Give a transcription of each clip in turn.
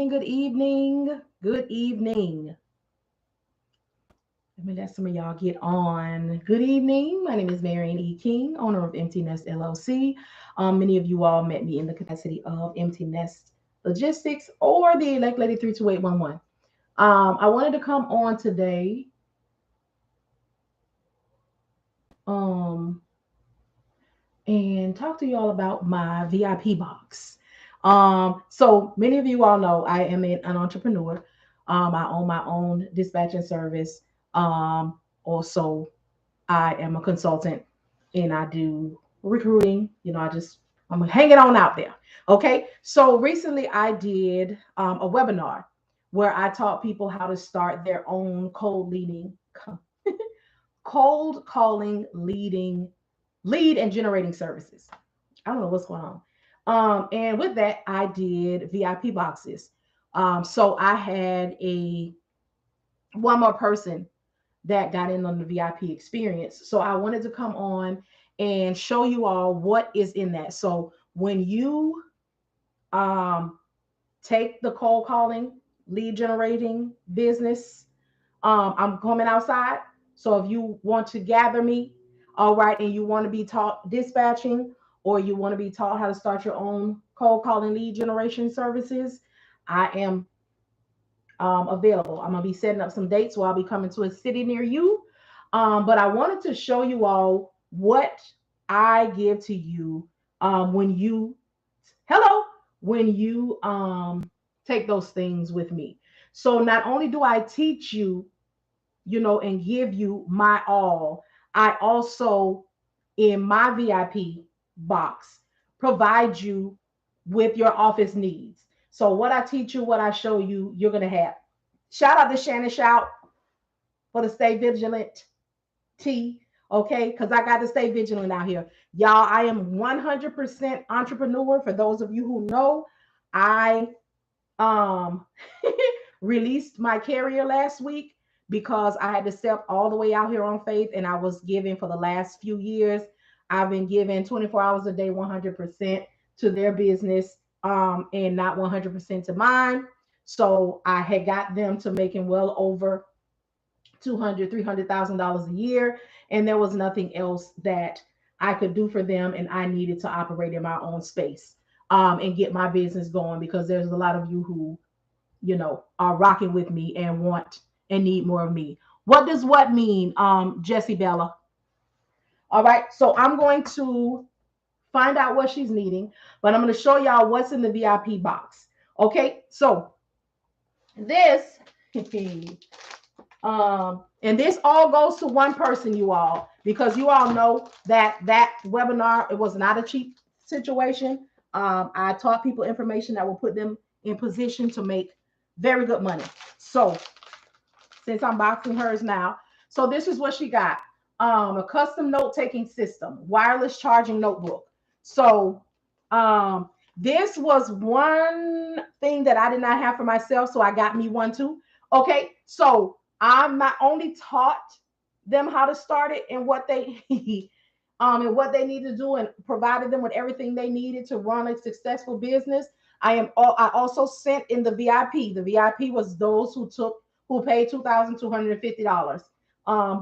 evening, good evening, good evening. Let me let some of y'all get on. Good evening. My name is Marian E. King, owner of Empty Nest LLC. Many of you all met me in the capacity of Empty Nest Logistics or the Elect Lady 32811. I wanted to come on today um, and talk to you all about my VIP box. So many of you all know I am an entrepreneur. I own my own dispatching service. Also, I am a consultant and I do recruiting. I'm hanging on out there. Okay. So recently I did a webinar where I taught people how to start their own cold calling lead and generating services. I don't know what's going on. And with that, I did VIP boxes. So I had a one more person that got in on the VIP experience. So I wanted to come on and show you all what is in that. So when you um, take the cold calling, lead generating business, I'm coming outside. So if you want to gather me, all right, and you want to be taught dispatching or you want to be taught how to start your own cold calling lead generation services, I am available. I'm going to be setting up some dates where I'll be coming to a city near you. But I wanted to show you all what I give to you when you, hello, when you take those things with me. So not only do I teach you, and give you my all, I also, in my VIP box, provide you with your office needs. So what I teach you, what I show you, you're going to have. Shout out to Shannon Shout for the Stay Vigilant T. Okay, because I got to stay vigilant out here. Y'all, I am 100% entrepreneur. For those of you who know, I um released my carrier last week because I had to step all the way out here on faith, and I was giving for the last few years. I've been giving 24 hours a day, 100% to their business, and not 100% to mine. So I had got them to making well over 200, $300,000 a year, and there was nothing else that I could do for them, and I needed to operate in my own space and get my business going because there's a lot of you who are rocking with me and want and need more of me. What does what mean, Jessie Bella? All right, so I'm going to find out what she's needing, but I'm going to show y'all what's in the VIP box. Okay, so this and this all goes to one person, you all, because you all know that webinar, it was not a cheap situation. I taught people information that will put them in position to make very good money. So since I'm boxing hers now, so this is what she got. A custom note-taking system, wireless charging notebook. So this was one thing that I did not have for myself, so I got me one too. Okay, so I'm not only taught them how to start it and what they and what they need to do, and provided them with everything they needed to run a successful business. I also sent in the VIP. The VIP was those who paid $2,250,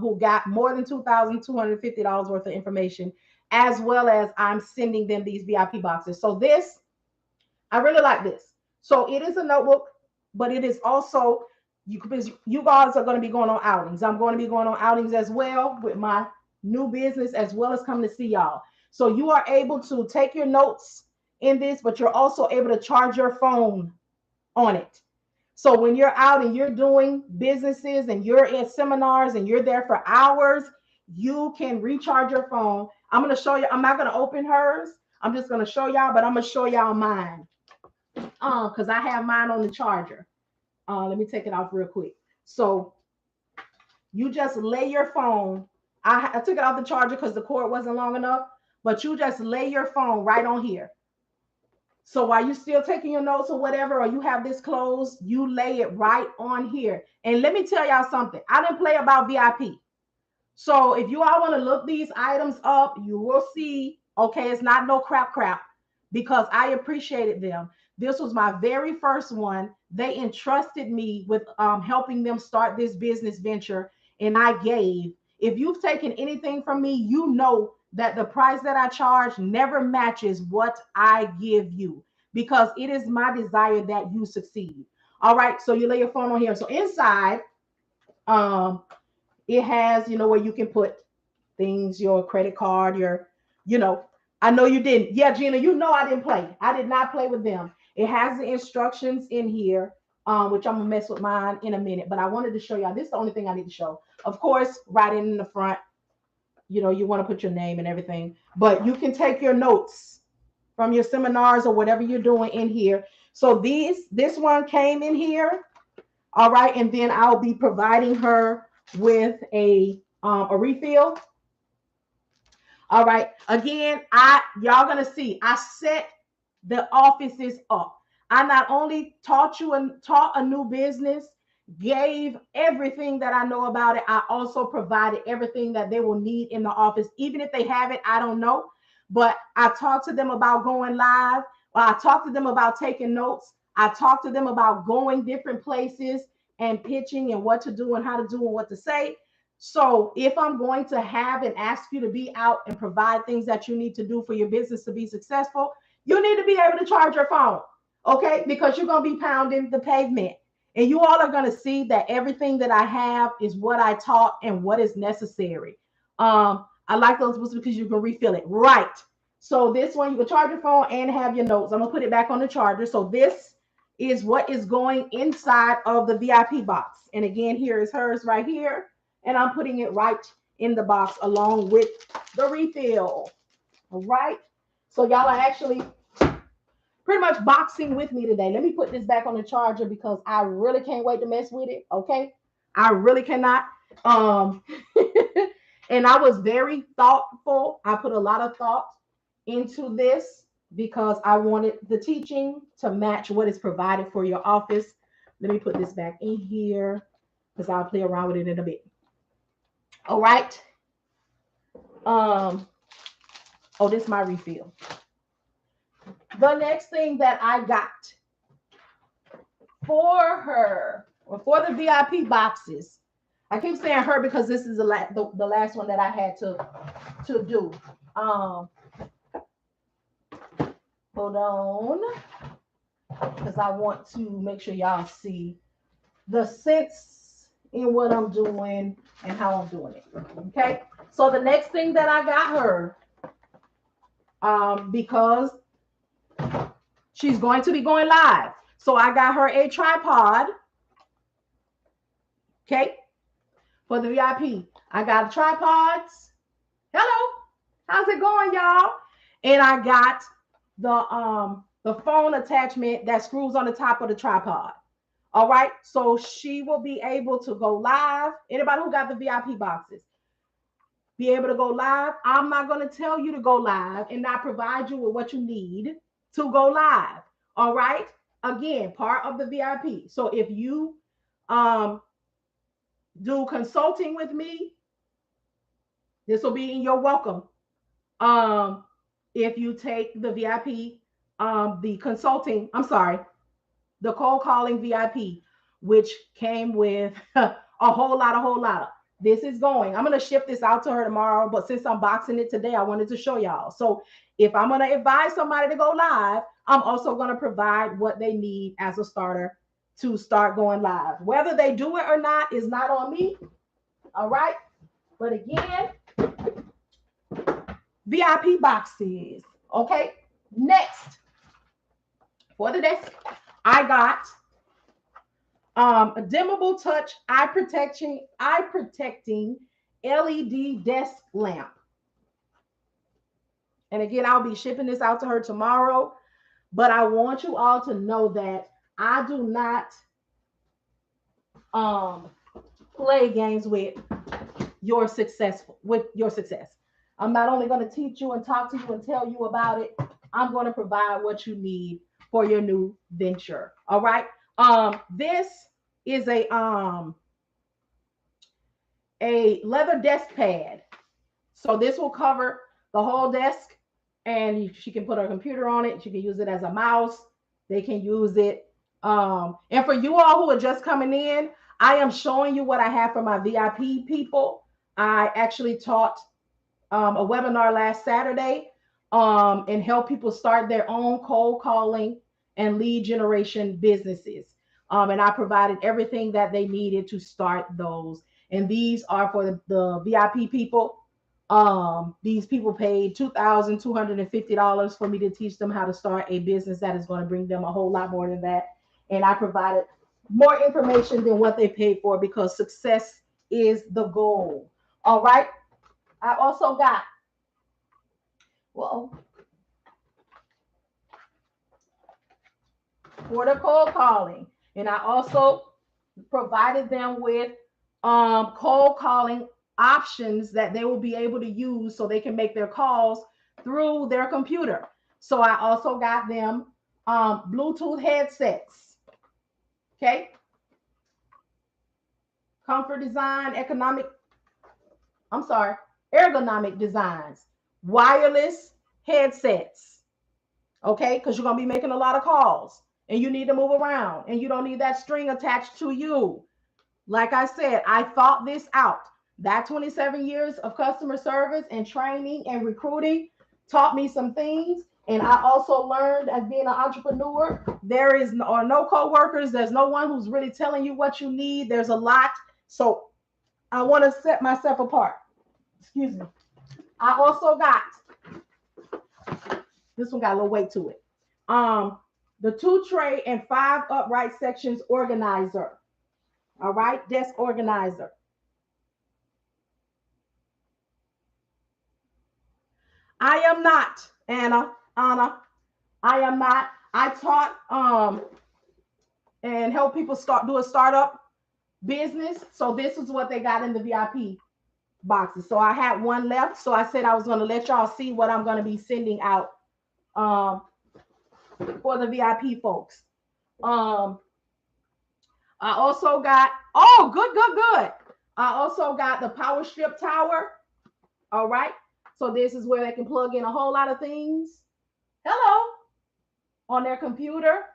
who got more than $2,250 worth of information, as well as I'm sending them these VIP boxes. So this, I really like this. So it is a notebook, but it is also, you guys are going to be going on outings. I'm going to be going on outings as well with my new business, as well as coming to see y'all. So you are able to take your notes in this, but you're also able to charge your phone on it. So when you're out and you're doing businesses and you're in seminars and you're there for hours, you can recharge your phone. I'm going to show you. I'm not going to open hers. I'm just going to show y'all, but I'm going to show y'all mine because I have mine on the charger. Let me take it off real quick. So you just lay your phone. I took it off the charger because the cord wasn't long enough, but you just lay your phone right on here. So while you're still taking your notes or whatever, or you have this closed, you lay it right on here. And let me tell y'all something. I didn't play about VIP. So if you all want to look these items up, you will see, okay, it's not no crap, because I appreciated them. This was my very first one. They entrusted me with helping them start this business venture, and I gave. If you've taken anything from me, you know that the price that I charge never matches what I give you, because it is my desire that you succeed. All right, so you lay your phone on here. So inside, um, it has, where you can put things, your credit card, you know, I know you didn't. Yeah, Gina, I didn't play. I did not play with them. It has the instructions in here, which I'm gonna mess with mine in a minute. But I wanted to show y'all. This is the only thing I need to show. Of course, right in the front, you want to put your name and everything. But you can take your notes from your seminars or whatever you're doing in here. So this one came in here. All right, and then I'll be providing her with a refill. All right. Again, y'all gonna see I set the offices up. I not only taught you and taught a new business, gave everything that I know about it. I also provided everything that they will need in the office, even if they have it. I don't know, but I talked to them about going live. Or I talked to them about taking notes. I talked to them about going different places and pitching and what to do and how to do and what to say. So if I'm going to have and ask you to be out and provide things that you need to do for your business to be successful, you need to be able to charge your phone, okay? Because you're going to be pounding the pavement. And you all are going to see that everything that I have is what I taught and what is necessary. I like those books because you can refill it. Right. So this one, you can charge your phone and have your notes. I'm going to put it back on the charger. So this is what is going inside of the VIP box. And again, here is hers right here. And I'm putting it right in the box along with the refill. All right. So y'all are actually pretty much boxing with me today. Let me put this back on the charger because I really can't wait to mess with it. Okay. I really cannot. Um, and I was very thoughtful. I put a lot of thought into this because I wanted the teaching to match what is provided for your office. Let me put this back in here because I'll play around with it in a bit. All right. Oh, this is my refill. The next thing that I got for her, or for the VIP boxes, I keep saying her because this is the last one that I had to do. Hold on, because I want to make sure y'all see the sense in what I'm doing and how I'm doing it. Okay. So the next thing that I got her, because she's going to be going live. So I got her a tripod. Okay. For the VIP. I got tripods. Hello. How's it going, y'all? And I got the phone attachment that screws on the top of the tripod. All right. So she will be able to go live. Anybody who got the VIP boxes, be able to go live. I'm not going to tell you to go live and not provide you with what you need to go live. All right. Again, part of the VIP. So if you do consulting with me, this will be in your welcome. If you take the VIP, the consulting, the cold calling VIP, which came with a whole lot. This is going. I'm going to ship this out to her tomorrow, but since I'm boxing it today, I wanted to show y'all. So if I'm going to advise somebody to go live, I'm also going to provide what they need as a starter to start going live. Whether they do it or not is not on me. All right. But again, VIP boxes. Okay. Next, for the desk, I got a dimmable touch eye protecting LED desk lamp. And again, I'll be shipping this out to her tomorrow. But I want you all to know that I do not play games with your success. I'm not only going to teach you and talk to you and tell you about it. I'm going to provide what you need for your new venture. All right. This is a leather desk pad. So this will cover the whole desk, and she can put her computer on it. She can use it as a mouse. They can use it. And for you all who are just coming in, I am showing you what I have for my VIP people. I actually taught a webinar last Saturday and help people start their own cold calling and lead generation businesses. And I provided everything that they needed to start those. And these are for the VIP people. These people paid $2,250 for me to teach them how to start a business that is going to bring them a whole lot more than that. And I provided more information than what they paid for because success is the goal. All right. I also got, well, for the cold calling, and I also provided them with cold calling options that they will be able to use so they can make their calls through their computer. So I also got them Bluetooth headsets. Okay. Comfort design, ergonomic designs, wireless headsets. Okay, because you're going to be making a lot of calls and you need to move around and you don't need that string attached to you. Like I said, I thought this out. That 27 years of customer service and training and recruiting taught me some things. And I also learned as being an entrepreneur, there is no co-workers. There's no one who's really telling you what you need. There's a lot. So I want to set myself apart. Excuse me. I also got, this one got a little weight to it. The 2 tray and 5 upright sections organizer. All right, desk organizer. I am not, Anna, I am not. I taught and help people do a startup business. So this is what they got in the VIP boxes. So I had one left. So I said I was going to let y'all see what I'm going to be sending out for the VIP folks. I also got, oh, good. I also got the power strip tower. All right. So this is where they can plug in a whole lot of things. Hello. On their computer.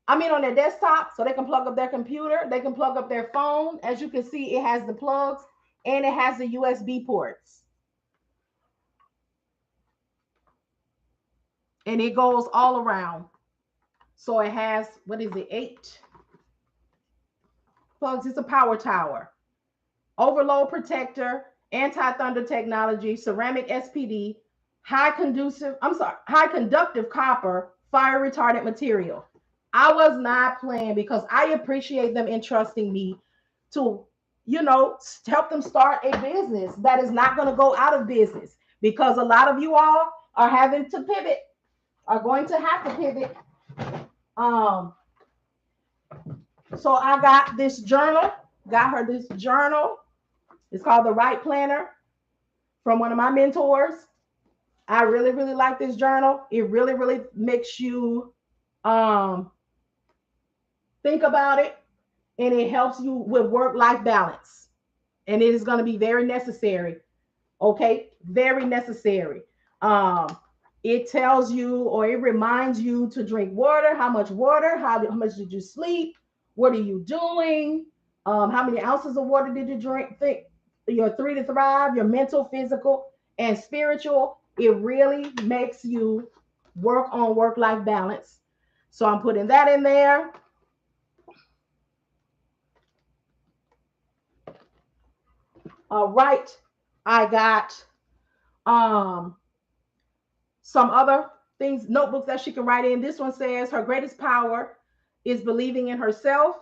On their desktop. So they can plug up their computer. They can plug up their phone. As you can see, it has the plugs and it has the USB ports. And it goes all around. So it has, 8 plugs. It's a power tower. Overload protector, anti-thunder technology, ceramic SPD, high conductive copper, fire retardant material. I was not playing because I appreciate them entrusting me to, help them start a business that is not going to go out of business, because a lot of you all are having to pivot, are going to have to pivot. So I got this journal, this journal. It's called the Right Planner from one of my mentors. I really, really like this journal. It really, really makes you think about it, and it helps you with work-life balance. And it is going to be very necessary. Okay, very necessary. It tells you, or it reminds you to drink water. How much water? How much did you sleep? What are you doing? How many ounces of water did you drink? Your 3 to thrive, your mental, physical, and spiritual. It really makes you work on work-life balance. So I'm putting that in there. All right. I got some other things, notebooks that she can write in. This one says her greatest power is believing in herself.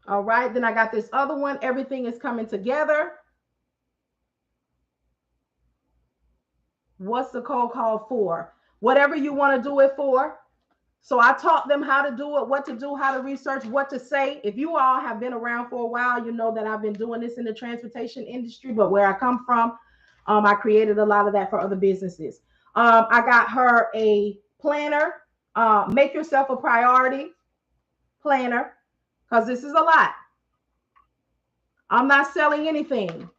All right. Then I got this other one. Everything is coming together. What's the cold call for? Whatever you want to do it for. So I taught them how to do it, what to do, how to research, what to say. If you all have been around for a while, you know that I've been doing this in the transportation industry, but where I come from, I created a lot of that for other businesses. I got her a planner, make yourself a priority planner, because this is a lot. I'm not selling anything.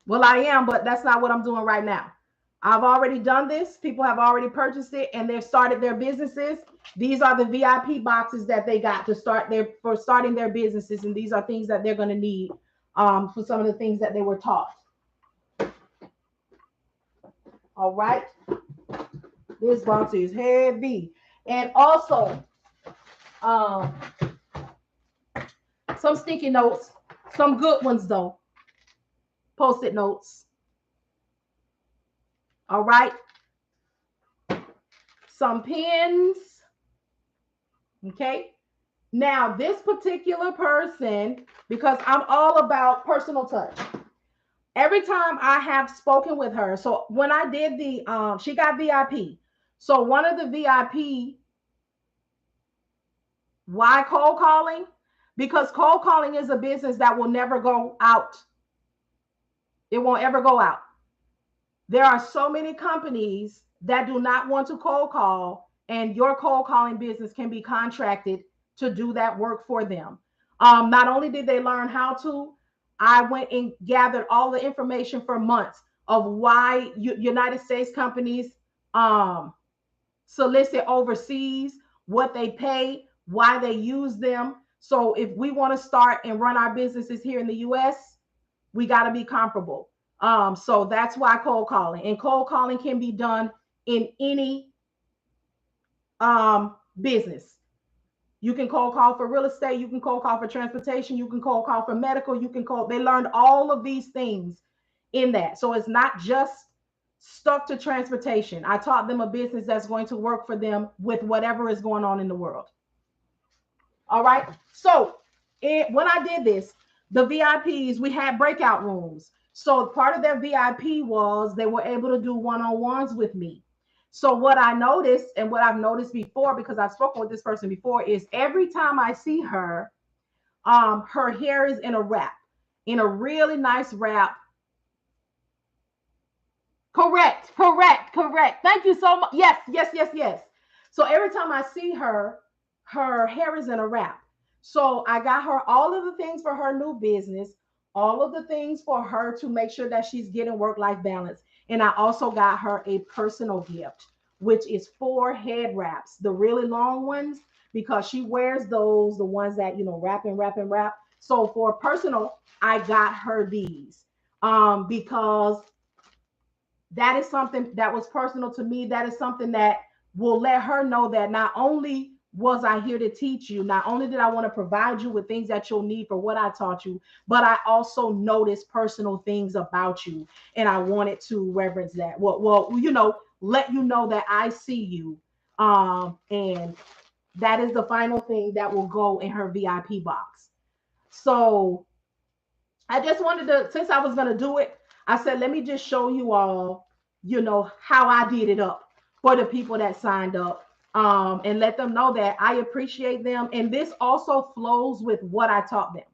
Well, I am, but that's not what I'm doing right now. I've already done this. People have already purchased it and they've started their businesses. These are the VIP boxes that they got to start their for starting their businesses, and these are things that they're going to need for some of the things that they were taught. All right, this box is heavy, and also um, some sticky notes, some good ones though, post-it notes. All right, some pens. Okay. Now, this particular person, because I'm all about personal touch. Every time I have spoken with her, so when I did she got VIP. So one of the VIP, why cold calling? Because cold calling is a business that will never go out. It won't ever go out. There are so many companies that do not want to cold call, and your cold calling business can be contracted to do that work for them. Not only did they learn how to, I went and gathered all the information for months of why United States companies um, solicit overseas, what they pay, why they use them. So if we want to start and run our businesses here in the US, we got to be comparable. So that's why cold calling, and cold calling can be done in any business. You can cold call for real estate, you can cold call for transportation, you can cold call for medical, you can call, they learned all of these things in that. So it's not just stuck to transportation. I taught them a business that's going to work for them with whatever is going on in the world. All right. So when I did this, the VIPs, we had breakout rooms. So part of their VIP was they were able to do one-on-ones with me. So what I noticed, and what I've noticed before, because I've spoken with this person before, is every time I see her, her hair is in a wrap, in a really nice wrap. Correct, correct, correct. Thank you so much. Yes, yes, yes, yes. So every time I see her, her hair is in a wrap. So I got her all of the things for her new business, all of the things for her to make sure that she's getting work-life balance. And I also got her a personal gift, which is 4 head wraps, the really long ones, because she wears those, the ones that, wrap and wrap and wrap. So for personal, I got her these because that is something that was personal to me. That is something that will let her know that not only was I here to teach you, not only did I want to provide you with things that you'll need for what I taught you, but I also noticed personal things about you. And I wanted to reverence that. Well, let you know that I see you. And that is the final thing that will go in her VIP box. So I just wanted to, since I was going to do it, I said, let me just show you all, how I did it up for the people that signed up, and let them know that I appreciate them. And this also flows with what I taught them.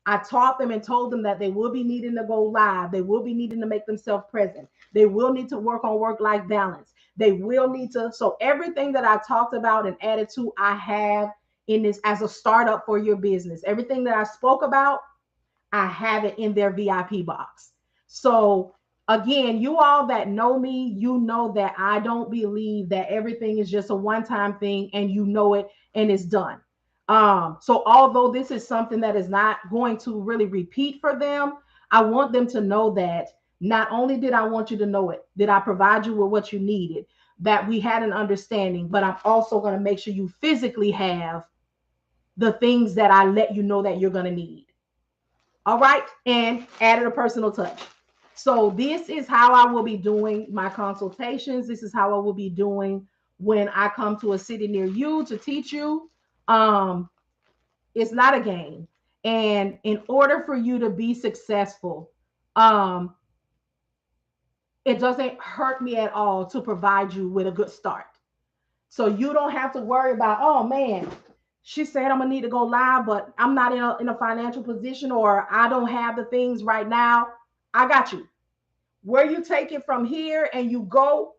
I taught them and told them that they will be needing to go live. They will be needing to make themselves present. They will need to work on work-life balance. They will need to. So everything that I talked about and added to, I have in this as a startup for your business. Everything that I spoke about, I have it in their VIP box. So again, you all that know me, you know that I don't believe that everything is just a one-time thing and you know it and it's done. So although this is something that is not going to really repeat for them, I want them to know that not only did I want you to know it, did I provide you with what you needed, that we had an understanding, but I'm also going to make sure you physically have the things that I let you know that you're going to need. All right. And added a personal touch. So this is how I will be doing my consultations. This is how I will be doing when I come to a city near you to teach you. It's not a game. And in order for you to be successful, it doesn't hurt me at all to provide you with a good start. So you don't have to worry about, oh man, she said I'm gonna need to go live, but I'm not in a financial position, or I don't have the things right now. I got you. Where you take it from here and you go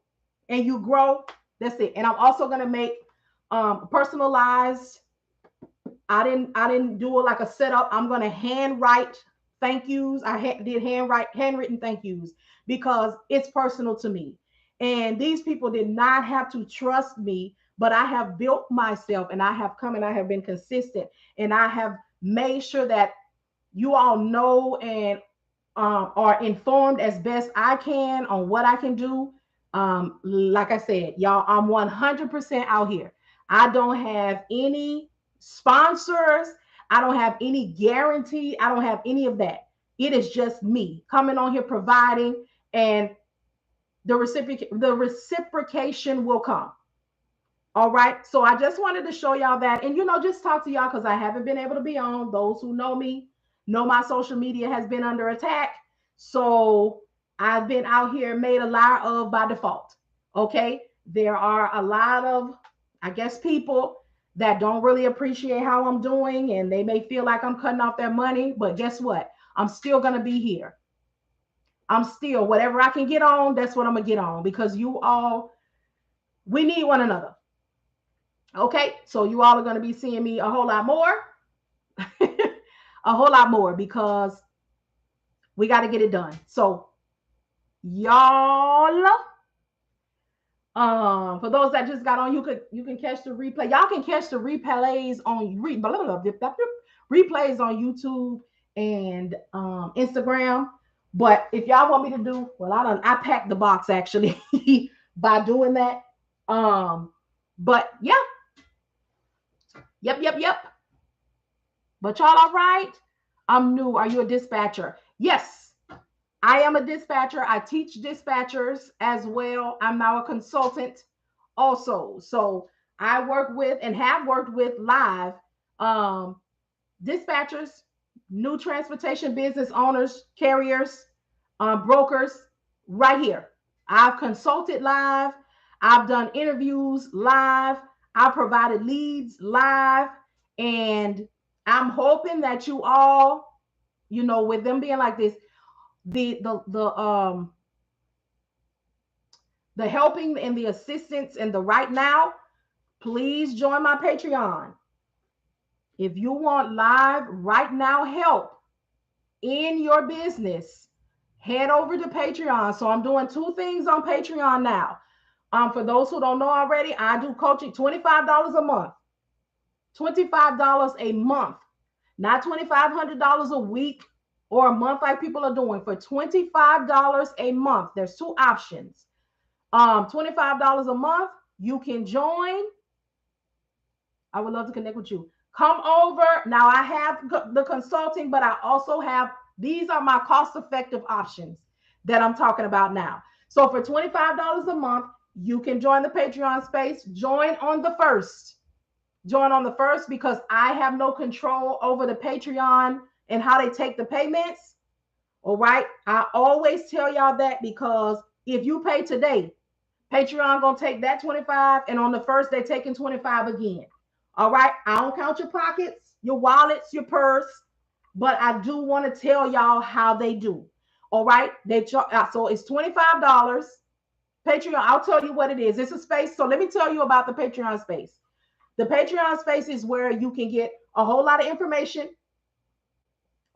and you grow, that's it. And I'm also gonna make personalized. I didn't do it like a setup. I'm gonna hand write thank yous. I did handwritten thank yous because it's personal to me. And these people did not have to trust me, but I have built myself and I have come and I have been consistent and I have made sure that you all know and are informed as best I can on what I can do. Like I said, y'all, I'm 100% out here. I don't have any sponsors. I don't have any guarantee. I don't have any of that. It is just me coming on here providing, and the reciprocation will come. All right. So I just wanted to show y'all that, and just talk to y'all because I haven't been able to be on. Those who know me know my social media has been under attack. So I've been out here made a liar of by default. Okay. There are a lot of, I guess, people that don't really appreciate how I'm doing, and they may feel like I'm cutting off their money. But guess what? I'm still going to be here. I'm still, whatever I can get on, that's what I'm going to get on because you all, we need one another. Okay, so you all are going to be seeing me a whole lot more, a whole lot more because we got to get it done. So y'all, for those that just got on, you can catch the replay. Y'all can catch the replays on replays on YouTube and Instagram. But if y'all want me to do, well, I packed the box actually by doing that. But yeah. Yep. But y'all all right? I'm new. Are you a dispatcher? Yes, I am a dispatcher. I teach dispatchers as well. I'm now a consultant also. So I work with and have worked with live dispatchers, new transportation business owners, carriers, brokers right here. I've consulted live. I've done interviews live. I provided leads live. And I'm hoping that you all, with them being like this, the helping and the assistance and the right now, please join my Patreon. If you want live right now help in your business, head over to Patreon. So I'm doing 2 things on Patreon now. For those who don't know already, I do coaching $25 a month. $25 a month, not $2,500 a week or a month like people are doing. For $25 a month, there's 2 options. $25 a month, you can join. I would love to connect with you. Come over. Now I have the consulting, but I also have, these are my cost-effective options that I'm talking about now. So for $25 a month, you can join the Patreon space. Join on the 1st. Join on the 1st because I have no control over the Patreon and how they take the payments. All right. I always tell y'all that because if you pay today, Patreon gonna take that 25, and on the 1st they're taking 25 again. All right. I don't count your pockets, your wallets, your purse, but I do want to tell y'all how they do. All right. So it's $25. Patreon, I'll tell you what it is. It's a space. So let me tell you about the Patreon space. The Patreon space is where you can get a whole lot of information.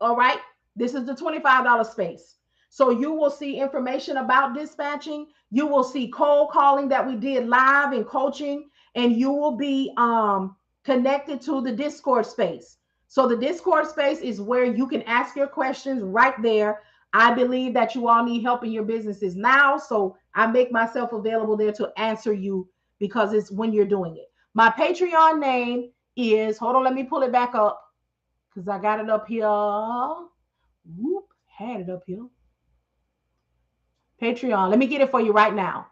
All right. This is the $25 space. So you will see information about dispatching. You will see cold calling that we did live and coaching, and you will be connected to the Discord space. So the Discord space is where you can ask your questions right there. I believe that you all need help in your businesses now. So I make myself available there to answer you because it's when you're doing it. My Patreon name is, hold on, let me pull it back up because I got it up here. Whoop, had it up here. Patreon, let me get it for you right now.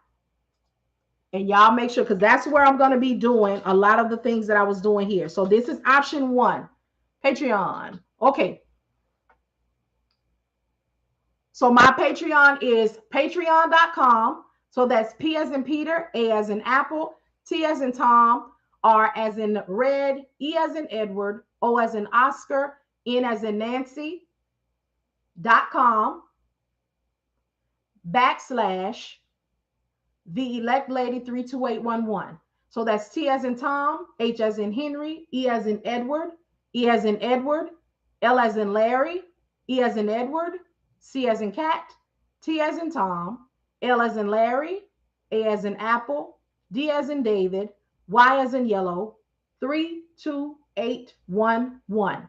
And y'all make sure, because that's where I'm going to be doing a lot of the things that I was doing here. So this is option 1, Patreon. Okay. So my Patreon is patreon.com. So that's P as in Peter, A as in Apple, T as in Tom, R as in Red, E as in Edward, O as in Oscar, N as in Nancy.com / the elect lady 32811. So that's T as in Tom, H as in Henry, E as in Edward, E as in Edward, L as in Larry, E as in Edward, C as in cat, T as in Tom, L as in Larry, A as in Apple, D as in David, Y as in yellow, 32811.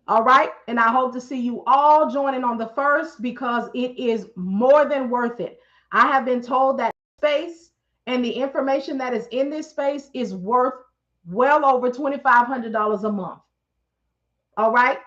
All right. And I hope to see you all joining on the first because it is more than worth it. I have been told that space and the information that is in this space is worth well over $2,500 a month. All right.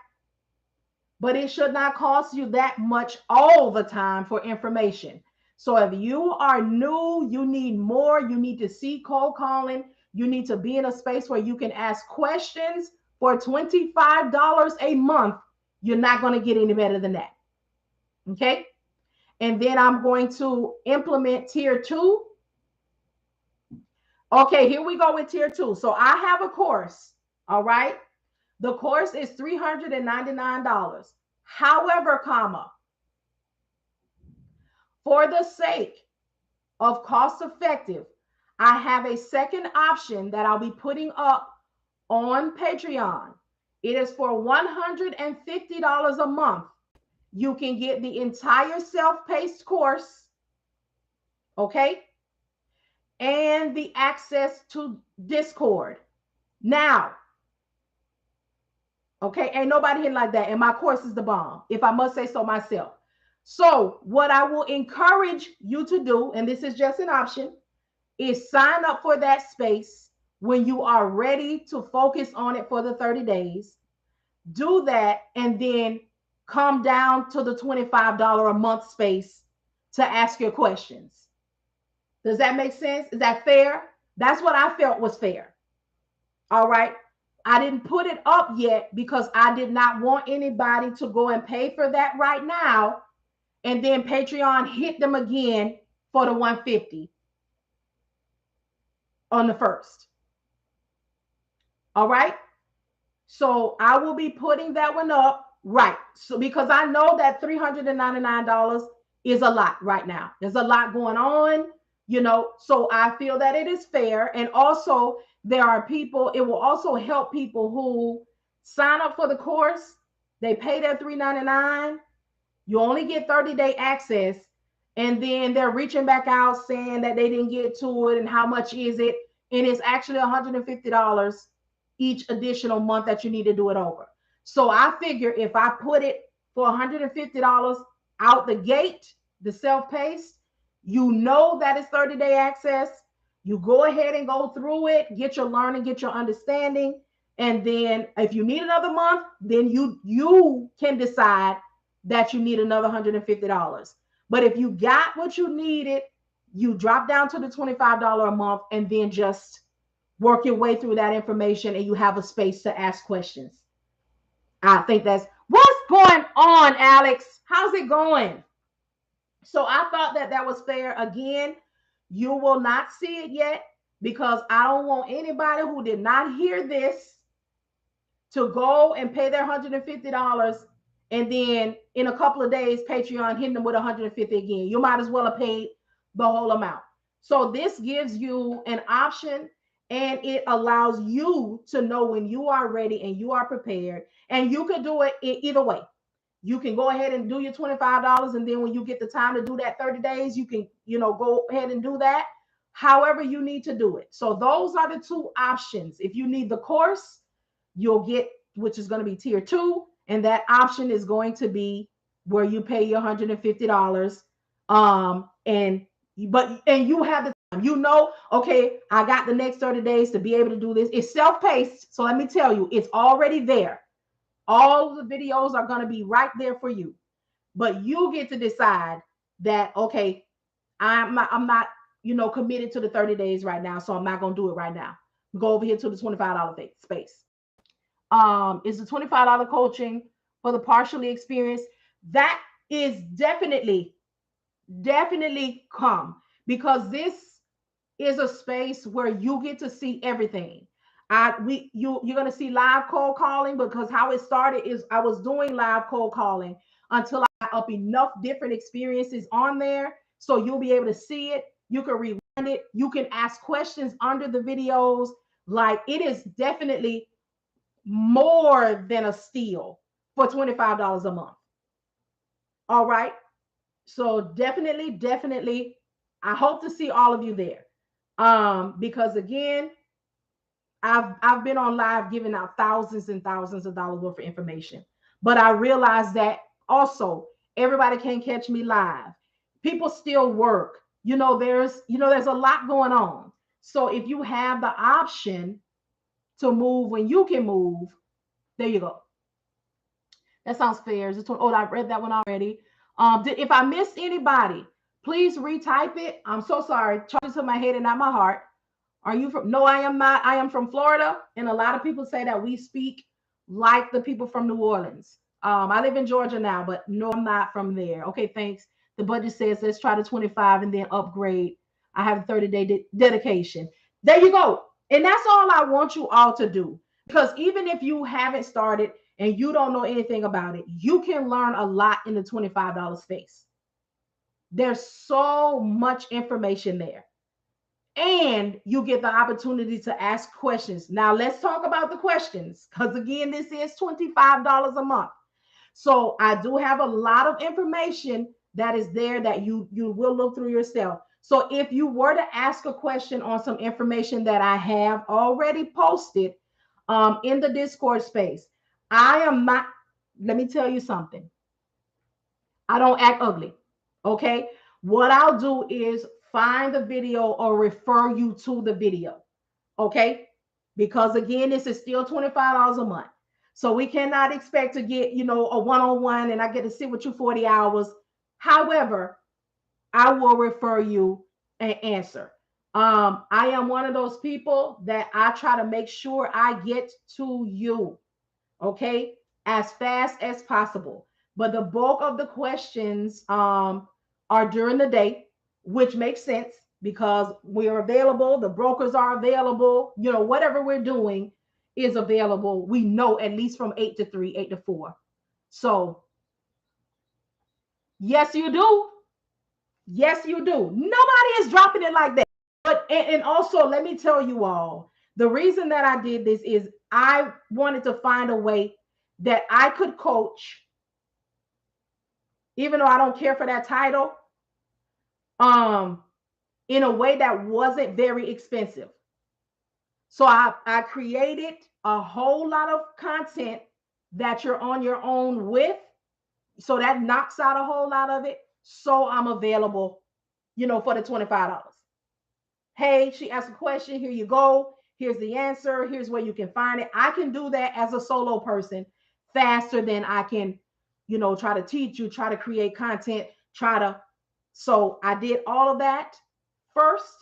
But it should not cost you that much all the time for information. So if you are new, you need more, you need to see cold calling, you need to be in a space where you can ask questions for $25 a month. You're not going to get any better than that. Okay. And then I'm going to implement tier 2. Okay, here we go with tier 2. So I have a course. All right. The course is $399. However, comma, for the sake of cost effective, I have a second option that I'll be putting up on Patreon. It is for $150 a month. You can get the entire self-paced course, okay, and the access to Discord. Now, okay, ain't nobody here like that, and my course is the bomb, if I must say so myself. So what I will encourage you to do, and this is just an option, is sign up for that space when you are ready to focus on it for the 30 days. Do that and then come down to the $25 a month space to ask your questions. Does that make sense? Is that fair? That's what I felt was fair. All right. I didn't put it up yet because I did not want anybody to go and pay for that right now and then Patreon hit them again for the $150 on the first. All right. So I will be putting that one up, right? So because I know that $399 is a lot right now. There's a lot going on, you know, so I feel that it is fair. And also there are people, it will also help people who sign up for the course. They pay their $399. You only get 30-day access. And then they're reaching back out saying that they didn't get to it and how much is it? And it's actually $150 each additional month that you need to do it over. So I figure if I put it for $150 out the gate, the self-paced, you know that it's 30-day access. You go ahead and go through it, get your learning, get your understanding. And then if you need another month, then you can decide that you need another $150. But if you got what you needed, you drop down to the $25 a month and then just work your way through that information and you have a space to ask questions. I think that's what's going on, Alex. How's it going? So I thought that that was fair. Again, you will not see it yet because I don't want anybody who did not hear this to go and pay their $150 and then in a couple of days, Patreon hitting them with $150 again. You might as well have paid the whole amount. So this gives you an option and it allows you to know when you are ready and you are prepared. And you can do it either way. You can go ahead and do your $25 and then when you get the time to do that 30 days, you can, go ahead and do that however you need to do it. So those are the two options. If you need the course, you'll get, which is going to be tier 2. And that option is going to be where you pay your $150. And you have the time, okay, I got the next 30 days to be able to do this. It's self-paced. So let me tell you, it's already there. All of the videos are going to be right there for you. But you get to decide that, okay, I'm not, committed to the 30 days right now. So I'm not going to do it right now. Go over here to the $25 space. Is the $25 coaching for the partially experienced. That is definitely come because this is a space where you get to see everything. You're going to see live cold calling because how it started is I was doing live cold calling until I got up enough different experiences on there. So you'll be able to see it. You can rewind it. You can ask questions under the videos. Like it is definitely more than a steal for $25 a month. All right. So definitely, I hope to see all of you there. Because again, I've been on live giving out thousands and thousands of dollars worth of information. But I realize that also everybody can't catch me live. People still work. There's a lot going on. So if you have the option to move when you can move, there you go. That sounds fair. Oh, I read that one already. If I missed anybody, please retype it. I'm so sorry. Charge to my head and not my heart. Are you from? No, I am not. I am from Florida, and a lot of people say that we speak like the people from New Orleans. I live in Georgia now, but no, I'm not from there. Okay, thanks. The budget says let's try the 25 and then upgrade. I have a 30-day dedication. There you go. And that's all I want you all to do. Because even if you haven't started and you don't know anything about it, you can learn a lot in the $25 space. There's so much information there. And you get the opportunity to ask questions. Now, let's talk about the questions, because again, this is $25 a month. So I do have a lot of information that is there that you will look through yourself. So if you were to ask a question on some information that I have already posted in the Discord space, I am not, let me tell you something. I don't act ugly. Okay. What I'll do is find the video or refer you to the video. Okay. Because again, this is still $25 a month. So we cannot expect to get, a one-on-one and I get to sit with you 40 hours. However, I will refer you and answer. I am one of those people that I try to make sure I get to you, okay, as fast as possible. But the bulk of the questions are during the day, which makes sense because we're available. The brokers are available. Whatever we're doing is available. We know at least from 8 to 3, 8 to 4. So, yes, you do. Yes, you do. Nobody is dropping it like that. But and also, let me tell you all, the reason that I did this is I wanted to find a way that I could coach, even though I don't care for that title, in a way that wasn't very expensive. So I created a whole lot of content that you're on your own with. So that knocks out a whole lot of it. So I'm available, for the $25. Hey, she asked a question. Here you go. Here's the answer. Here's where you can find it. I can do that as a solo person faster than I can, try to teach you, try to create content, so I did all of that first.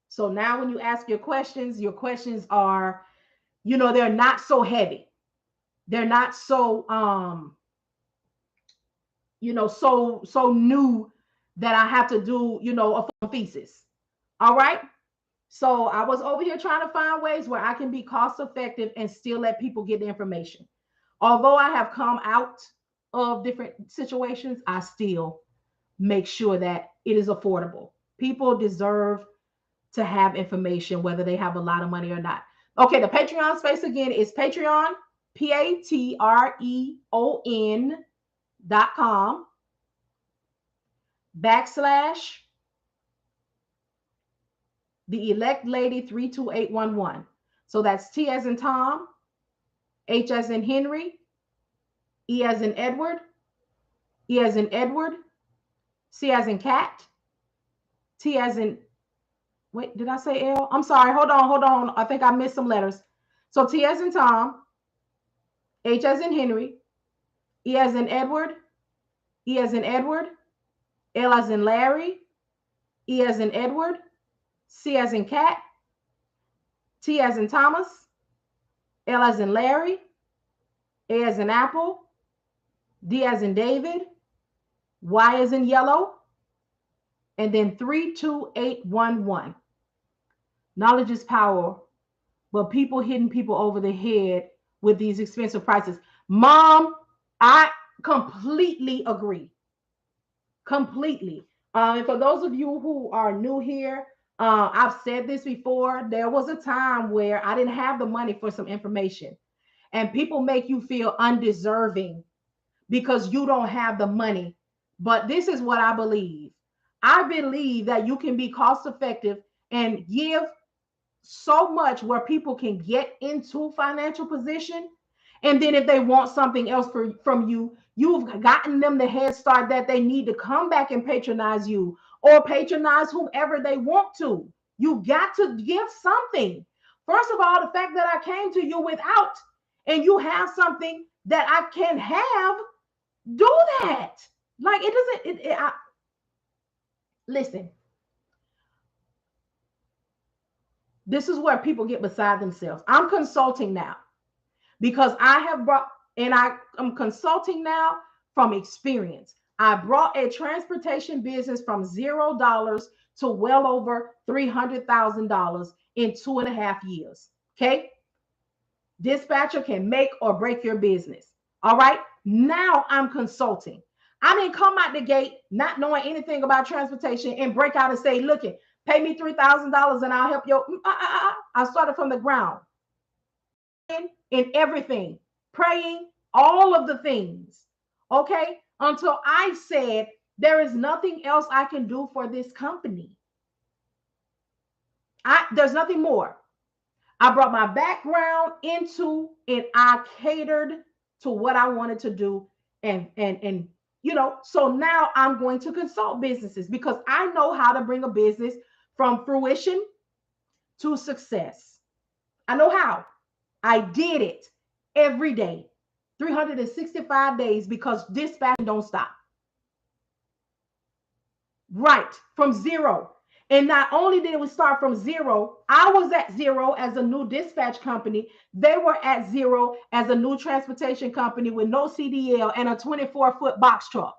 So now when you ask your questions are, they're not so heavy. They're not so, so new that I have to do, a full thesis. All right. So I was over here trying to find ways where I can be cost effective and still let people get the information. Although I have come out of different situations, I still make sure that it is affordable. People deserve to have information, whether they have a lot of money or not. Okay, the Patreon space again is Patreon, patreon.com / the elect lady 32811. So that's T as in Tom, H as in Henry, E as in Edward, E as in Edward, C as in cat, T as in, wait, did I say L? I'm sorry. Hold on. I think I missed some letters. So T as in Tom, H as in Henry, E as in Edward, E as in Edward, L as in Larry, E as in Edward, C as in cat, T as in Thomas, L as in Larry, A as in Apple, D as in David, Y as in yellow, and then 32811. Knowledge is power, but people hitting people over the head with these expensive prices. Mom, I completely agree. Completely. And for those of you who are new here, I've said this before. There was a time where I didn't have the money for some information, and people make you feel undeserving because you don't have the money. But this is what I believe. I believe that you can be cost effective and give so much where people can get into financial position. And then if they want something else from you, you've gotten them the head start that they need to come back and patronize you or patronize whomever they want to. You got to give something. First of all, the fact that I came to you without and you have something that I can have, do that. Like it doesn't, listen, this is where people get beside themselves. I'm consulting now because I have brought, and I am consulting now from experience. I brought a transportation business from $0 to well over $300,000 in 2.5 years. Okay. Dispatcher can make or break your business. All right. Now I'm consulting. I didn't come out the gate not knowing anything about transportation and break out and say, look, pay me $3,000 and I'll help you. I started from the ground in everything, praying, all of the things. Okay. Until I said, there is nothing else I can do for this company. There's nothing more. I brought my background into and I catered to what I wanted to do. And so now I'm going to consult businesses because I know how to bring a business from fruition to success. I know how. I did it every day, 365 days, because dispatch don't stop. Right, from zero. And not only did we start from zero, I was at zero as a new dispatch company. They were at zero as a new transportation company with no CDL and a 24-foot box truck.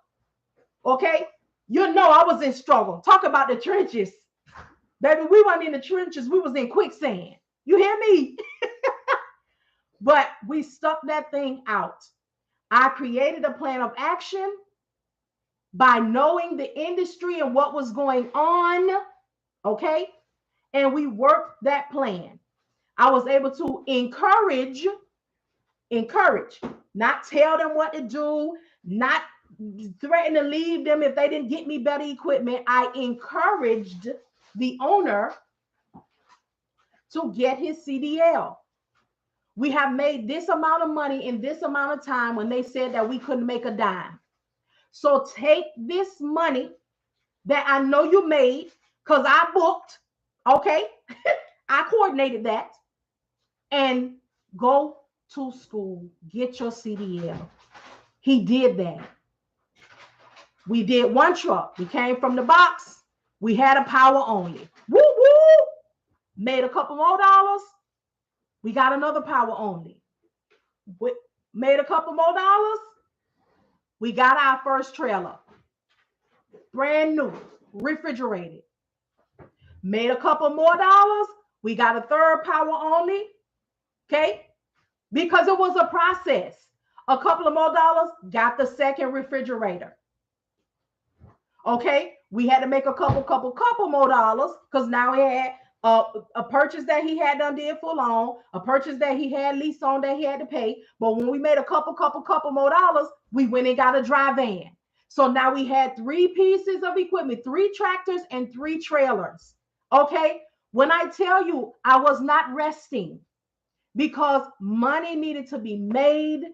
Okay? I was in struggle. Talk about the trenches. Baby, we weren't in the trenches. We was in quicksand. You hear me? But we stuck that thing out. I created a plan of action by knowing the industry and what was going on. Okay. And we worked that plan. I was able to encourage, not tell them what to do, not threaten to leave them if they didn't get me better equipment. I encouraged the owner to get his CDL. We have made this amount of money in this amount of time when they said that we couldn't make a dime. So take this money that I know you made because I booked, okay? I coordinated that, and go to school, get your CDL. He did that. We did one truck. We came from the box. We had a power only. Woo woo! Made a couple more dollars. We got another power only. We made a couple more dollars. We got our first trailer. Brand new, refrigerated. Made a couple more dollars. We got a third power only. Okay? Because it was a process. A couple of more dollars, got the second refrigerator. Okay? We had to make a couple more dollars because now we had a purchase that he had done did full on, a purchase that he had lease on that he had to pay. But when we made a couple more dollars, we went and got a dry van. So now we had 3 pieces of equipment, 3 tractors and 3 trailers. Okay. When I tell you I was not resting because money needed to be made,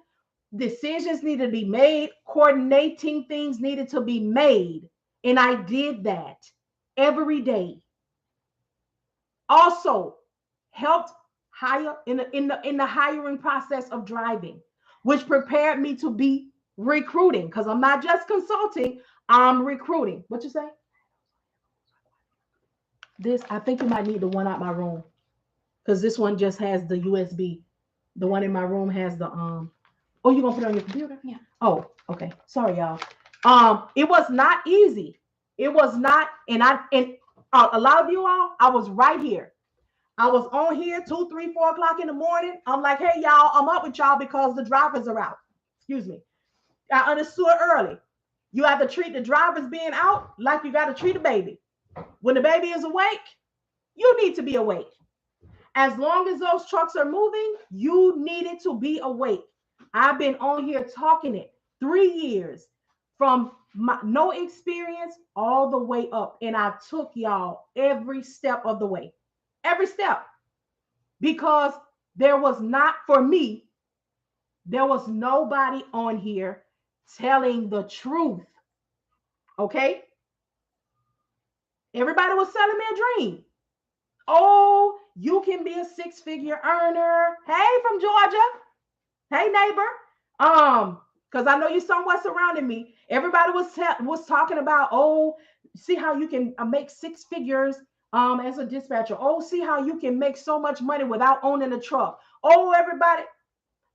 decisions needed to be made, coordinating things needed to be made. And I did that every day. Also helped hire in the hiring process of driving, which prepared me to be recruiting because I'm not just consulting, I'm recruiting. What you say? This, I think you might need the one out my room because this one just has the USB. The one in my room has the oh, you gonna put it on your computer? Yeah. Oh, okay. Sorry, y'all. It was not easy. It was not, and a lot of you all, I was right here. I was on here 2, 3, 4 o'clock in the morning. I'm like, hey, y'all, I'm up with y'all because the drivers are out. Excuse me. I understood early. You have to treat the drivers being out like you got to treat a baby. When the baby is awake, You need to be awake. As long as those trucks are moving, you needed to be awake. I've been on here talking it 3 years from no experience all the way up. And I took y'all every step of the way, every step, because there was not, for me, there was nobody on here telling the truth. Okay. Everybody was selling me a dream. Oh, you can be a six-figure earner. Hey, from Georgia. Hey, neighbor. Because I know you somewhat surrounding me. Everybody was talking about, oh, see how you can make six figures as a dispatcher. Oh, see how you can make so much money without owning a truck. Oh, everybody.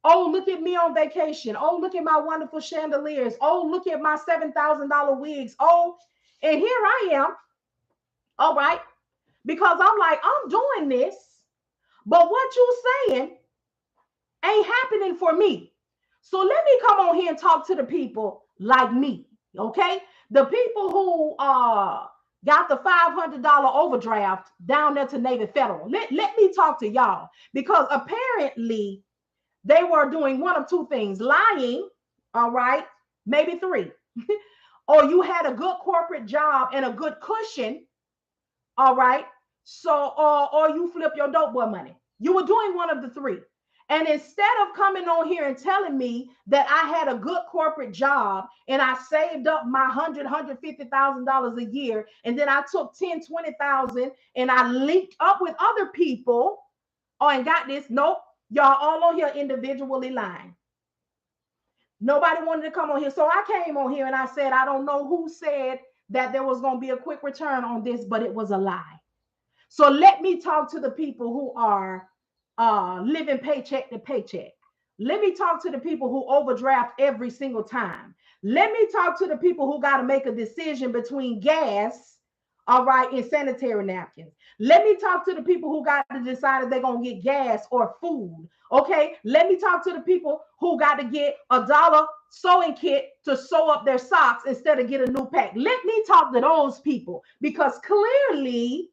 Oh, look at me on vacation. Oh, look at my wonderful chandeliers. Oh, look at my $7,000 wigs. Oh, and here I am. All right. Because I'm like, I'm doing this, but what you saying ain't happening for me. So let me come on here and talk to the people like me, okay? The people who got the $500 overdraft down there to Navy Federal. Let me talk to y'all, because apparently they were doing one of two things: lying, all right, maybe three, or you had a good corporate job and a good cushion, all right. So, or you flip your dope boy money. You were doing one of the three. And instead of coming on here and telling me that I had a good corporate job and I saved up my $150,000 a year, and then I took 10, 20,000 and I linked up with other people, oh, and got this. Nope. Y'all all on here individually lying. Nobody wanted to come on here. So I came on here and I said, I don't know who said that there was going to be a quick return on this, but it was a lie. So let me talk to the people who are living paycheck to paycheck. Let me talk to the people who overdraft every single time. Let me talk to the people who got to make a decision between gas, all right, and sanitary napkins. Let me talk to the people who got to decide if they're going to get gas or food. Okay. Let me talk to the people who got to get $1 sewing kit to sew up their socks instead of get a new pack. Let me talk to those people, because clearly,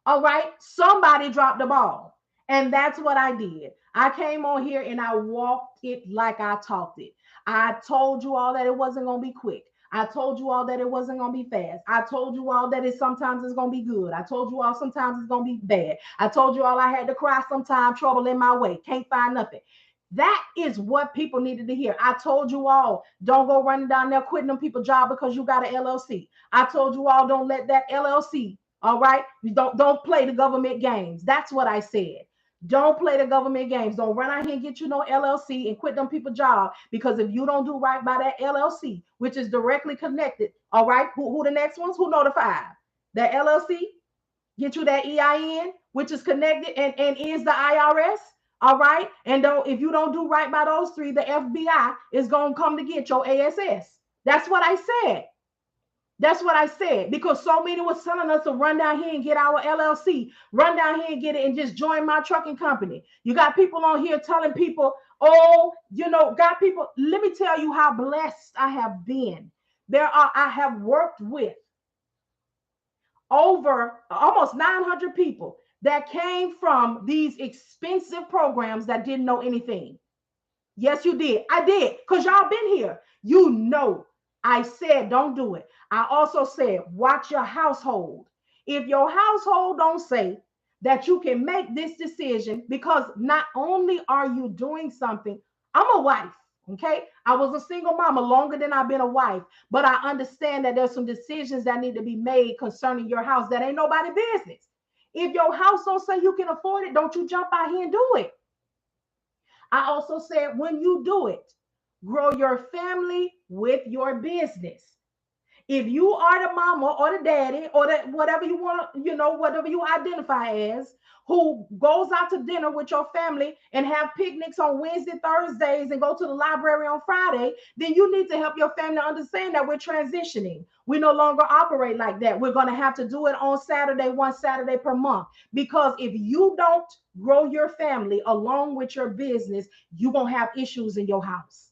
all right, somebody dropped the ball. And that's what I did. I came on here and I walked it like I talked it. I told you all that it wasn't going to be quick. I told you all that it wasn't going to be fast. I told you all that sometimes it's going to be good. I told you all sometimes it's going to be bad. I told you all I had to cry sometime, trouble in my way, can't find nothing. That is what people needed to hear. I told you all, don't go running down there quitting them people's job because you got an LLC. I told you all, don't let that LLC, all right, don't play the government games. That's what I said. Don't play the government games. Don't run out here and get you no LLC and quit them people's job, because if you don't do right by that LLC, which is directly connected, all right, who the next ones? Who notified? That LLC, get you that EIN, which is connected and is the IRS. All right. And if you don't do right by those three, the FBI is going to come to get your ASS. That's what I said. That's what I said, because so many was telling us to run down here and get our LLC, run down here and get it and just join my trucking company. You got people on here telling people, oh, got people. Let me tell you how blessed I have been. I have worked with over almost 900 people that came from these expensive programs that didn't know anything. Yes, you did. I did, because y'all been here. I said, don't do it. I also said, watch your household. If your household don't say that you can make this decision, because not only are you doing something, I'm a wife, okay? I was a single mama longer than I've been a wife, but I understand that there's some decisions that need to be made concerning your house that ain't nobody's business. If your house don't say you can afford it, don't you jump out here and do it. I also said, when you do it, grow your family with your business. If you are the mama or the daddy or whatever you want to, whatever you identify as, who goes out to dinner with your family and have picnics on Wednesday, Thursdays, and go to the library on Friday, then you need to help your family understand that we're transitioning. We no longer operate like that. We're going to have to do it on Saturday, one Saturday per month. Because if you don't grow your family along with your business, you won't have issues in your house.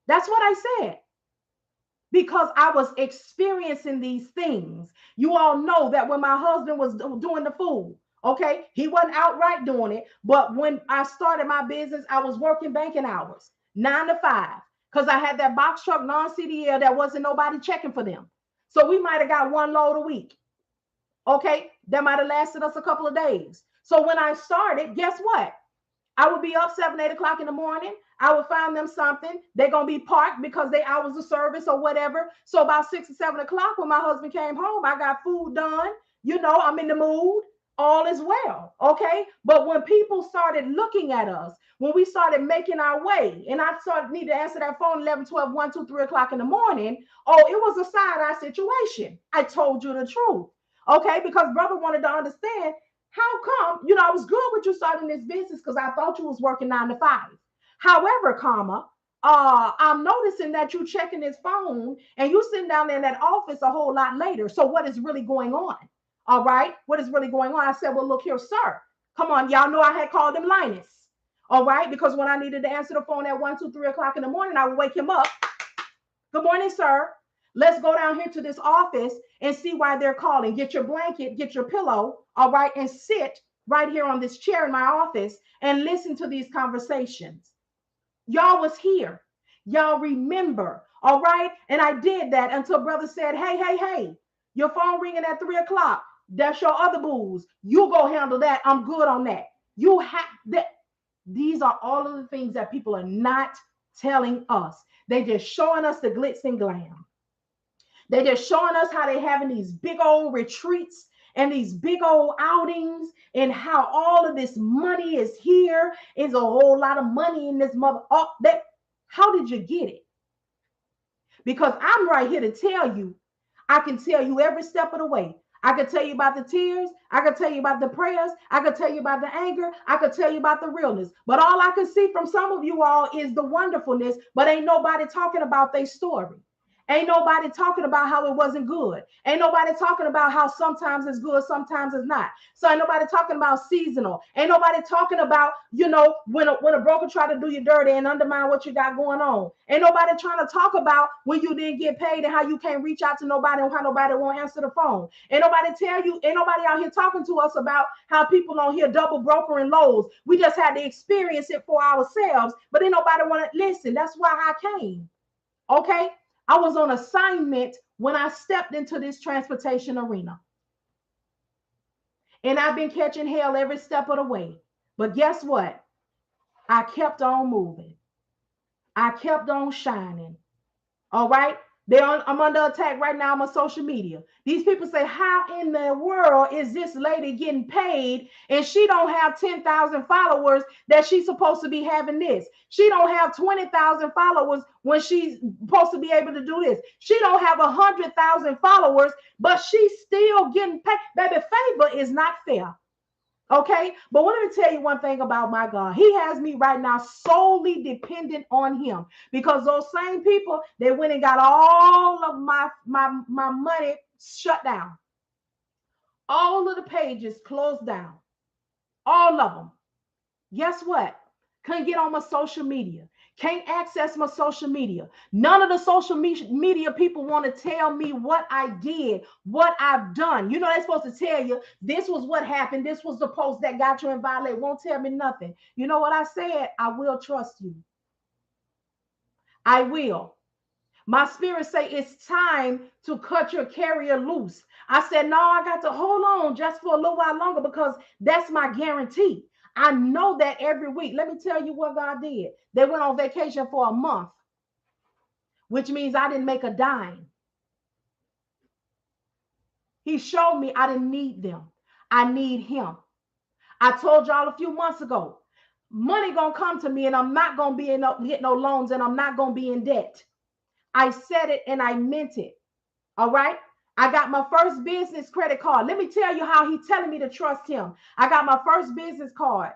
That's what I said. because I was experiencing these things. You all know that when my husband was doing the food, okay, he wasn't outright doing it. But when I started my business, I was working banking hours, 9 to 5, because I had that box truck non-CDL that wasn't nobody checking for them. So we might have got one load a week. Okay, that might have lasted us a couple of days. So when I started, guess what? I would be up 7, 8 o'clock in the morning. I would find them something. They're going to be parked because they hours of service or whatever. So about 6 or 7 o'clock when my husband came home, I got food done. You know, I'm in the mood. All is well. Okay. But when people started looking at us, when we started making our way, and I started need to answer that phone 11, 12, 1, 2, 3 o'clock in the morning. Oh, it was a side-eye situation. I told you the truth. Okay. Because brother wanted to understand, how come, I was good with you starting this business because I thought you was working 9 to 5. However, I'm noticing that you checking his phone and you sitting down there in that office a whole lot later. So what is really going on? All right. What is really going on? I said, well, look here, sir. Come on. Y'all know I had called him Linus. All right. Because when I needed to answer the phone at 1, 2, 3 o'clock in the morning, I would wake him up. Good morning, sir. Let's go down here to this office and see why they're calling. Get your blanket, get your pillow, all right, and sit right here on this chair in my office and listen to these conversations. Y'all was here. Y'all remember, all right? And I did that until brother said, hey, your phone ringing at 3 o'clock. That's your other booze. You go handle that. I'm good on that. You have that. These are all of the things that people are not telling us. They just showing us the glitz and glam. They're just showing us how they're having these big old retreats and these big old outings and how all of this money is here. Is a whole lot of money in this mother. Oh, how did you get it? Because I'm right here to tell you, I can tell you every step of the way. I could tell you about the tears. I could tell you about the prayers. I could tell you about the anger. I could tell you about the realness. But all I can see from some of you all is the wonderfulness, but ain't nobody talking about their story. Ain't nobody talking about how it wasn't good. Ain't nobody talking about how sometimes it's good, sometimes it's not. So ain't nobody talking about seasonal. Ain't nobody talking about, when a broker try to do you dirty and undermine what you got going on. Ain't nobody trying to talk about when you didn't get paid and how you can't reach out to nobody and how nobody won't answer the phone. Ain't nobody out here talking to us about how people on here double brokering lows. We just had to experience it for ourselves, but ain't nobody want to listen. That's why I came. Okay. I was on assignment when I stepped into this transportation arena. And I've been catching hell every step of the way. But guess what? I kept on moving. I kept on shining. All right? I'm under attack right now on my social media. These people say, how in the world is this lady getting paid and she don't have 10,000 followers that she's supposed to be having this? She don't have 20,000 followers when she's supposed to be able to do this. She don't have 100,000 followers, but she's still getting paid. Baby, favor is not fair. Okay, but let me tell you one thing about my God. He has me right now solely dependent on him, because those same people, they went and got all of my money shut down. All of the pages closed down. All of them. Guess what? Couldn't get on my social media. Can't access my social media. None of the social media people want to tell me what I did, what I've done. They're supposed to tell you, this was what happened. This was the post that got you in violation. Won't tell me nothing. You know what I said? I will trust you. I will. My spirit say it's time to cut your carrier loose. I said, no, I got to hold on just for a little while longer because that's my guarantee. I know that every week. Let me tell you what God did. They went on vacation for a month, which means I didn't make a dime. He showed me I didn't need them. I need him. I told y'all a few months ago, money gonna come to me and I'm not gonna get no loans and I'm not gonna be in debt. I said it and I meant it. All right. I got my first business credit card. Let me tell you how he's telling me to trust him. I got my first business card.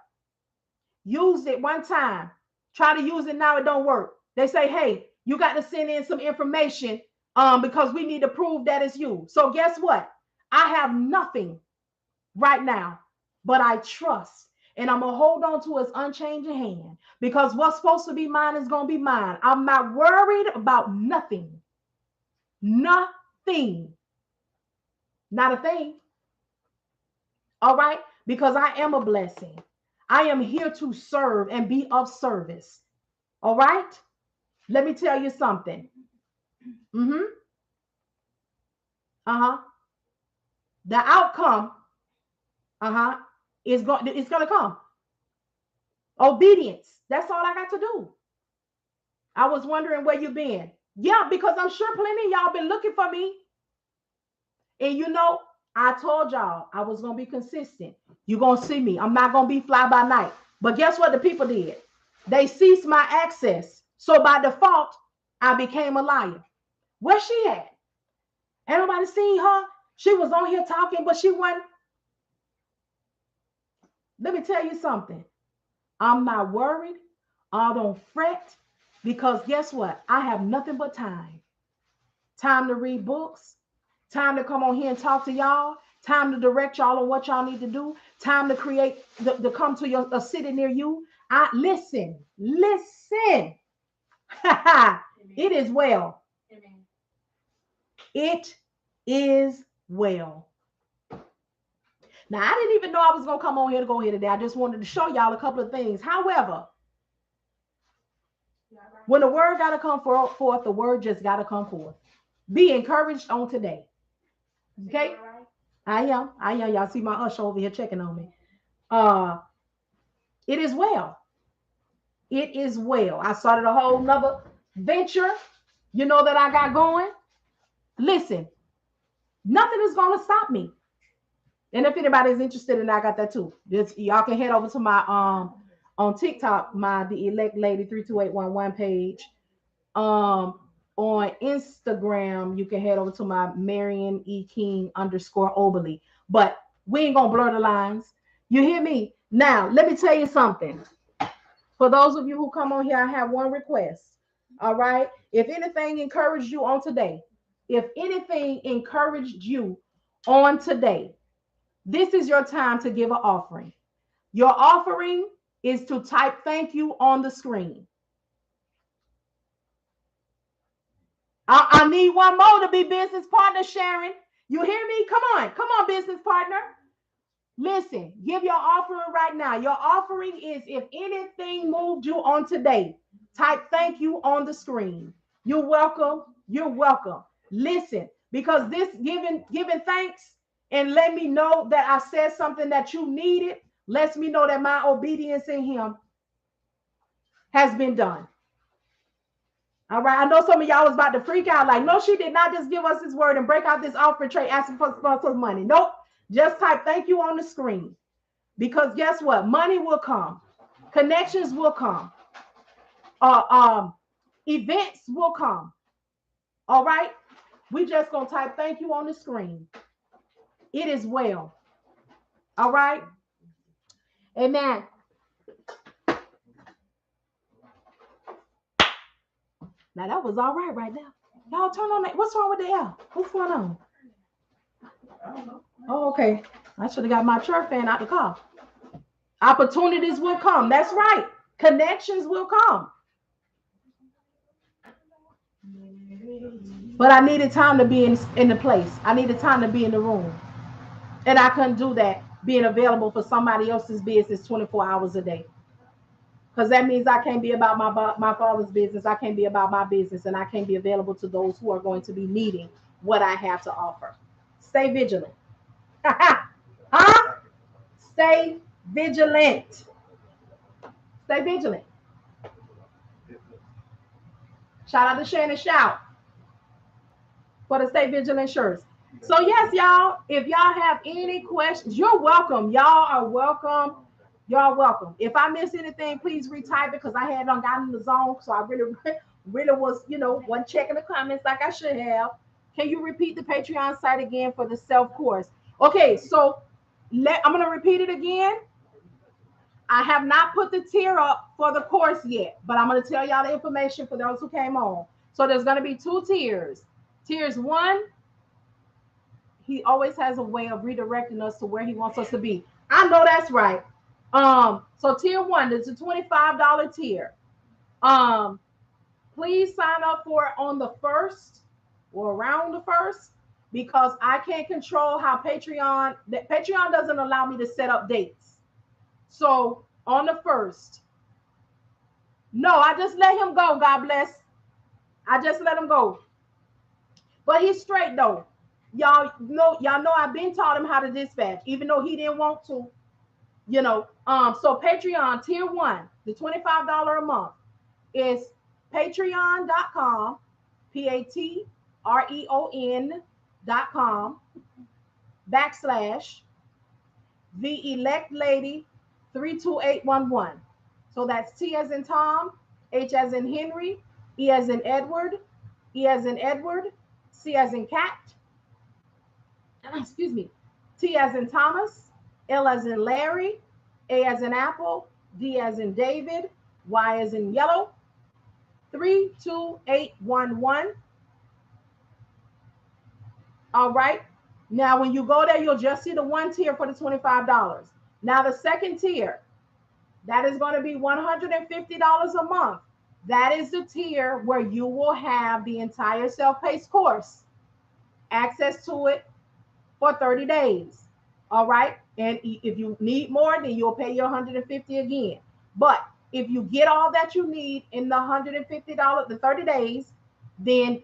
Used it one time. Try to use it now, it don't work. They say, hey, you got to send in some information because we need to prove that it's you. So guess what? I have nothing right now, but I trust. And I'm going to hold on to his unchanging hand, because what's supposed to be mine is going to be mine. I'm not worried about nothing. Nothing. Not a thing. All right? Because I am a blessing. I am here to serve and be of service. All right? Let me tell you something. Mm-hmm. Uh-huh. The outcome, uh-huh, it's gonna come. Obedience. That's all I got to do. I was wondering where you been. Yeah, because I'm sure plenty of y'all been looking for me. And you know, I told y'all I was gonna be consistent. You're gonna see me. I'm not gonna be fly by night. But guess what the people did? They ceased my access. So by default, I became a liar. Where she at? Ain't nobody seen her. She was on here talking, but she wasn't. Let me tell you something. I'm not worried. I don't fret because guess what? I have nothing but time. Time to read books. Time to come on here and talk to y'all. Time to direct y'all on what y'all need to do. Time to create, to come to a city near you. Listen. It is well. Amen. It is well. Now, I didn't even know I was going to come on here to go here today. I just wanted to show y'all a couple of things. However, when the word got to come forth, the word just got to come forth. Be encouraged on today. Okay? I am. Y'all see my usher over here checking on me. It is well. It is well. I started a whole nother venture, that I got going. Listen, nothing is going to stop me. And if anybody's interested in that, I got that too. Y'all can head over to my on TikTok, the Elect Lady 32811 page. On Instagram, you can head over to my Marian E. King _Oberly. But we ain't gonna blur the lines. You hear me? Now, let me tell you something. For those of you who come on here, I have one request. All right. If anything encouraged you on today, this is your time to give an offering. Your offering is to type thank you on the screen. I need one more to be business partner, Sharon. You hear me? Come on, business partner. Listen, give your offering right now. Your offering is if anything moved you on today, type thank you on the screen. You're welcome. Listen, because this giving thanks and let me know that I said something that you needed, lets me know that my obedience in him has been done. All right. I know some of y'all was about to freak out like, no, she did not just give us his word and break out this offering tray asking for some money. Nope. Just type thank you on the screen. Because guess what? Money will come. Connections will come. Events will come. All right. We just going to type thank you on the screen. It is well. All right. Amen. Now that was all right now. Y'all turn on that. What's wrong with the air? What's going on? I don't know. Oh, okay. I should have got my church fan out the car. Opportunities will come. That's right. Connections will come. But I needed time to be in the place. I needed time to be in the room. And I couldn't do that being available for somebody else's business 24 hours a day. Because that means I can't be about my father's business. I can't be about my business. And I can't be available to those who are going to be needing what I have to offer. Stay vigilant. Huh? Stay vigilant. Stay vigilant. Shout out to Shannon Shout for the Stay Vigilant shirts. So yes, y'all, if y'all have any questions, you're welcome. Y'all are welcome. Y'all welcome. If I miss anything, please retype it because I had gotten in the zone. So I really was, wasn't checking the comments like I should have. Can you repeat the Patreon site again for the self-course? Okay, so I'm going to repeat it again. I have not put the tier up for the course yet, but I'm going to tell y'all the information for those who came on. So there's going to be 2 tiers. Tiers 1, he always has a way of redirecting us to where he wants us to be. I know that's right. So tier 1 is a $25 tier. Please sign up for it on the 1st or around the 1st, because I can't control how Patreon doesn't allow me to set up dates. So on the 1st, no, I just let him go. God bless. I just let him go. But he's straight though. Y'all know I've been taught him how to dispatch, even though he didn't want to. So Patreon tier 1, the $25 a month is patreon.com, patreon.com / the elect lady 32811. So that's T as in Tom, H as in Henry, E as in Edward, E as in Edward, C as in cat, excuse me, T as in Thomas, L as in Larry, A as in Apple, D as in David, Y as in yellow, 32811. All right. Now, when you go there, you'll just see the one tier for the $25. Now, the second tier, that is going to be $150 a month. That is the tier where you will have the entire self-paced course, access to it for 30 days. All right. And if you need more, then you'll pay your $150 again. But if you get all that you need in the $150, the 30 days, then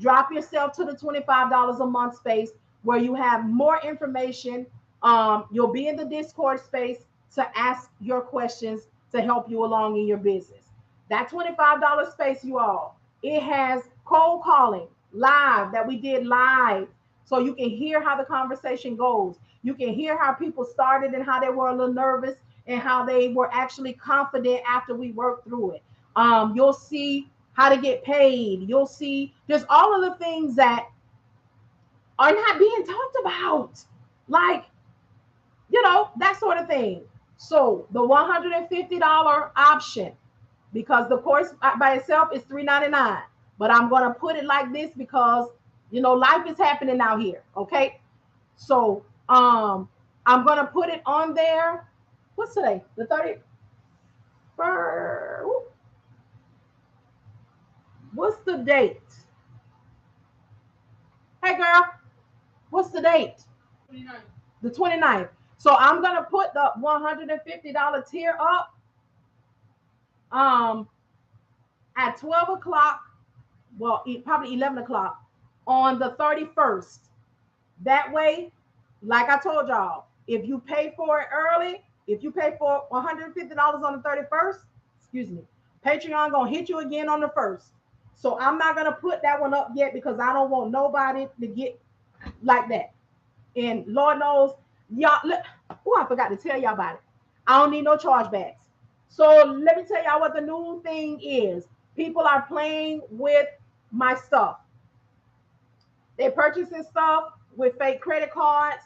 drop yourself to the $25 a month space where you have more information. You'll be in the Discord space to ask your questions to help you along in your business. That $25 space, you all, it has cold calling live that we did live. So you can hear how the conversation goes. You can hear how people started and how they were a little nervous and how they were actually confident after we worked through it. You'll see how to get paid. You'll see just all of the things that are not being talked about, like, that sort of thing. So the $150 option, because the course by itself is $399, but I'm going to put it like this because, life is happening out here. Okay. So, I'm going to put it on there. What's today? The 30th. What's the date? Hey girl, what's the date? 29th. The 29th. So I'm going to put the $150 tier up at 12 o'clock, well, probably 11 o'clock on the 31st. That way, like I told y'all, if you pay for it early, if you pay for $150 on the 31st, excuse me, Patreon going to hit you again on the 1st. So I'm not going to put that one up yet because I don't want nobody to get like that. And Lord knows, y'all, I forgot to tell y'all about it. I don't need no chargebacks. So let me tell y'all what the new thing is. People are playing with my stuff. They're purchasing stuff with fake credit cards.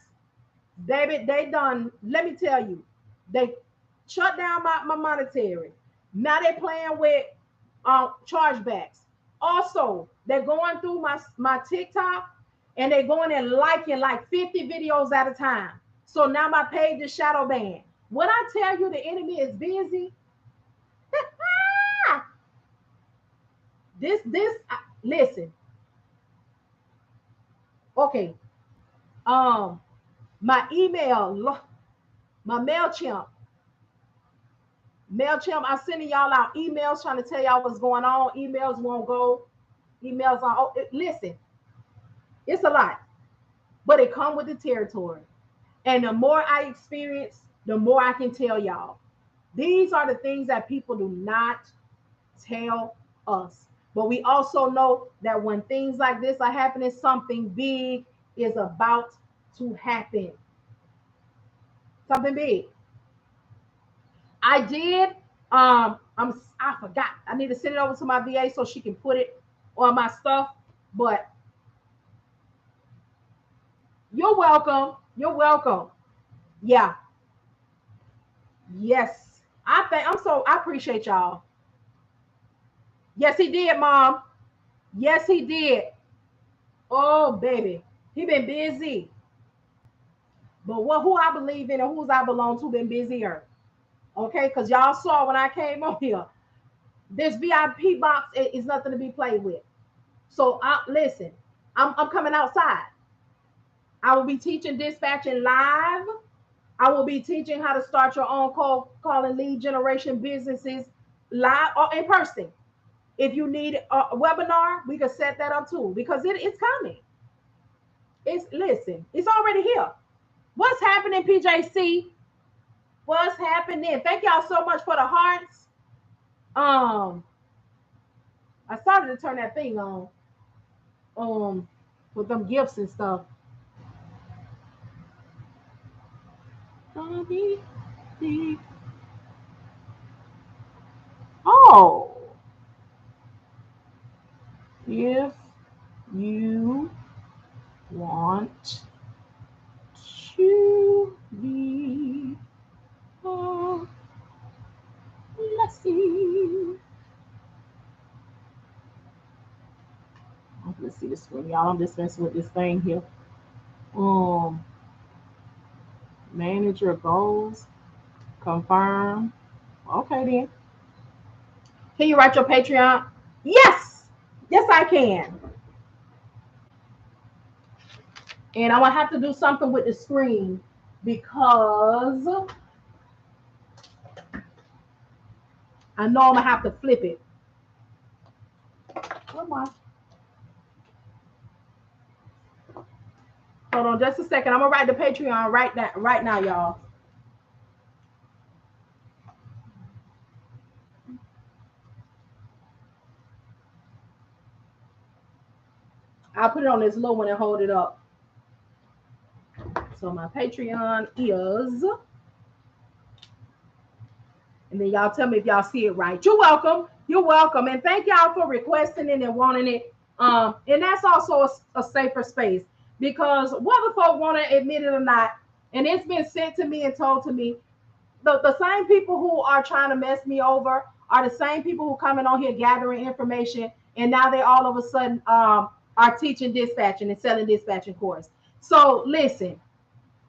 David, they done, let me tell you, they shut down my monetary. Now they're playing with chargebacks. Also, they're going through my TikTok and they're going and liking like 50 videos at a time. So now my page is shadow banned. When I tell you the enemy is busy, listen. Okay. My email, my MailChimp, I'm sending y'all out emails trying to tell y'all what's going on. Emails won't go. Emails on. Listen, it's a lot, but it comes with the territory. And the more I experience, the more I can tell y'all. These are the things that people do not tell us. But we also know that when things like this are happening, something big is about to happen. Something big. I did. I forgot. I need to send it over to my VA so she can put it on my stuff. But you're welcome. You're welcome. Yeah. Yes. I appreciate y'all. Yes, he did, Mom. Yes, he did. Oh, baby. He been busy. But who I believe in and who's I belong to been busier. Okay, because y'all saw when I came on here, this VIP box is nothing to be played with. So listen, I'm coming outside. I will be teaching dispatching live. I will be teaching how to start your own call and lead generation businesses live or in person. If you need a webinar, we can set that up too because it's coming. It's already here. What's happening, PJC? What's happening? Thank y'all so much for the hearts. Um, I started to turn that thing on. With them gifts and stuff. Oh, if you want to be a blessing. Let's see the screen, y'all. I'm just messing with this thing here. Um, Manage your goals. Confirm. Okay then. Can you write your Patreon? Yes. Yes, I can. And I'm gonna have to do something with the screen because I know I'm gonna have to flip it. Come on. Hold on just a second. I'm gonna write the Patreon right now, y'all. I'll put it on this low one and hold it up. So my Patreon is, and then y'all tell me if y'all see it right. You're welcome. You're welcome. And thank y'all for requesting it and wanting it. And that's also a safer space because whether folk want to admit it or not, and it's been sent to me and told to me, the same people who are trying to mess me over are the same people who coming on here gathering information, and now they all of a sudden are teaching dispatching and selling dispatching course. So listen,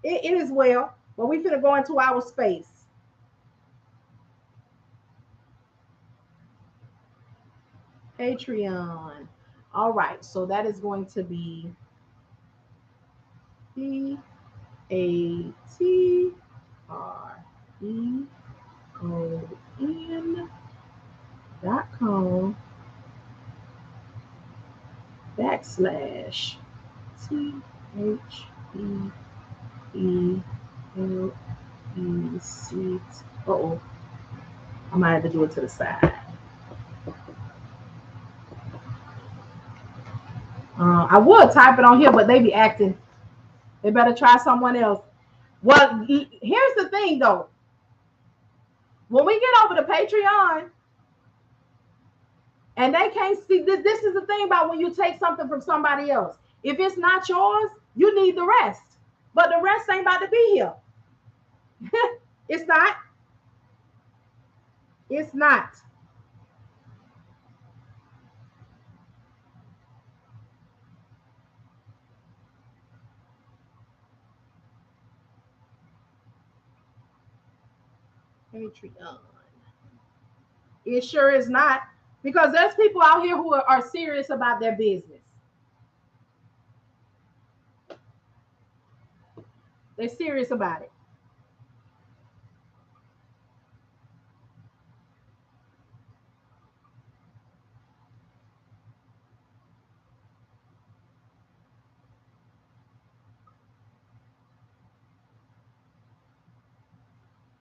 it is well, but we finna go into our space. Patreon. All right, so that is going to be patreon.com/THEELC. Uh-oh. I might have to do it to the side. I would type it on here, but they be acting. They better try someone else. Well, here's the thing though. When we get over to Patreon and they can't see this is the thing about when you take something from somebody else. If it's not yours, you need the rest. But the rest ain't about to be here. It's not. It's not. Patreon. It sure is not. Because there's people out here who are serious about their business. They're serious about it.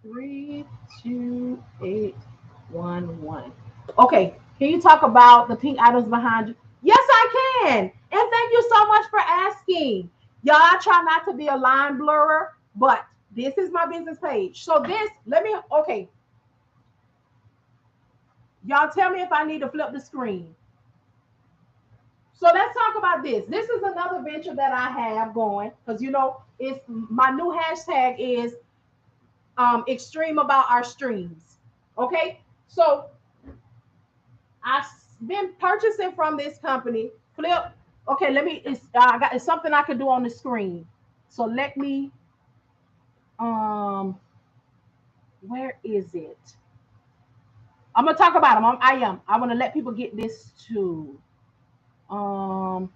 Three, two, 8, 1, 1. Okay, can you talk about the pink items behind you? Yes, I can. And thank you so much for asking. Y'all, I try not to be a line blurrer, but this is my business page. So okay. Y'all tell me if I need to flip the screen. So let's talk about this. This is another venture that I have going because it's my new hashtag is extreme about our streams. Okay, so I've been purchasing from this company. Flip. Okay, it's something I can do on the screen. So let me. Um, where is it? I'm gonna talk about them. I want to let people get this too. Um,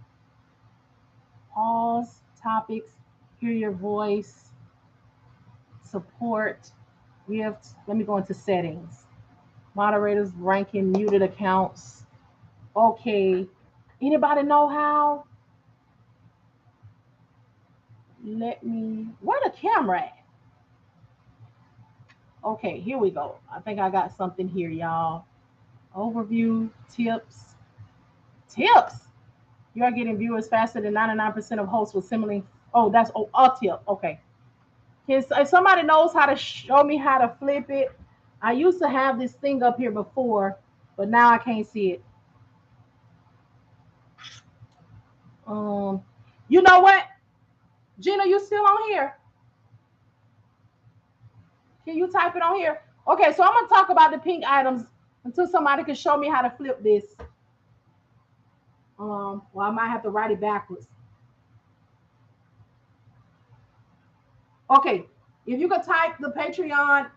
Pause, topics, hear your voice, support, gifts. Let me go into settings. Moderators, ranking, muted accounts. Okay. Anybody know how? Let me, where the camera at? Okay, here we go. I think I got something here, y'all. Overview, tips. Tips. You are getting viewers faster than 99% of hosts with similar. Oh, that's a tip. Okay. If somebody knows how to show me how to flip it, I used to have this thing up here before, but now I can't see it. Um, you know what, Gina, you still on here? Can you type it on here? Okay, so I'm gonna talk about the pink items until somebody can show me how to flip this. Well, I might have to write it backwards. Okay, if you could type the Patreon,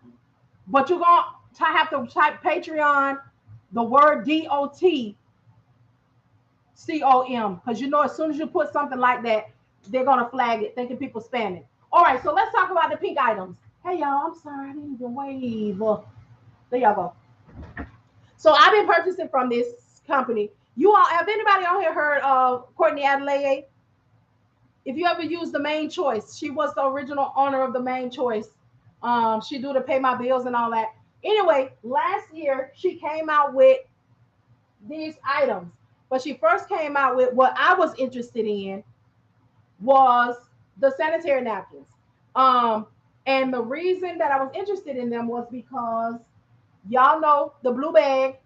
but you're gonna have to type Patreon, the word DOTCOM, because you know as soon as you put something like that, they're gonna flag it, thinking people spamming. All right, so let's talk about the pink items. Hey y'all, I'm sorry I didn't even wave. There y'all go. So I've been purchasing from this company. You all, have anybody on here heard of Courtney Adelaide? If you ever use the Main Choice, she was the original owner of the Main Choice. She do to pay my bills and all that. Anyway, last year she came out with these items, but she first came out with what I was interested in was the sanitary napkins. And the reason that I was interested in them was because y'all know the blue bag,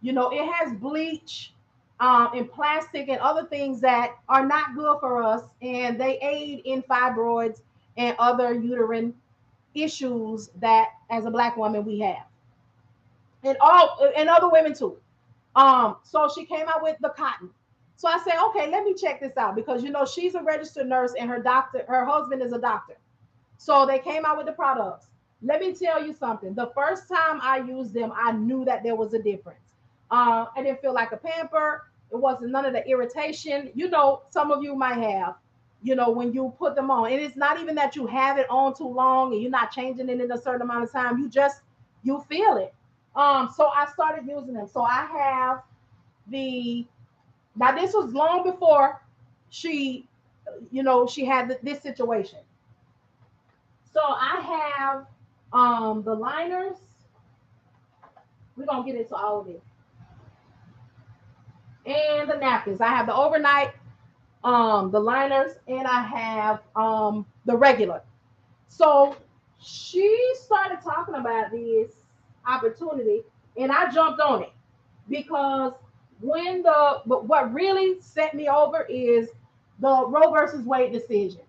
you know, it has bleach and plastic and other things that are not good for us, and they aid in fibroids and other uterine issues that, as a Black woman, we have, and other women too. So she came out with the cotton. So I said, okay, let me check this out because you know she's a registered nurse and her husband is a doctor. So they came out with the products. Let me tell you something. The first time I used them, I knew that there was a difference. I didn't feel like a pamper. It wasn't none of the irritation. You know, some of you might have, you know, when you put them on. And it's not even that you have it on too long and you're not changing it in a certain amount of time. You feel it. So I started using them. So I have the, now this was long before she, you know, she had this situation. So I have the liners. We're gonna get into all of this. And the napkins. I have the overnight, the liners, and I have the regular. So she started talking about this opportunity, and I jumped on it because but what really set me over is the Roe versus Wade decision.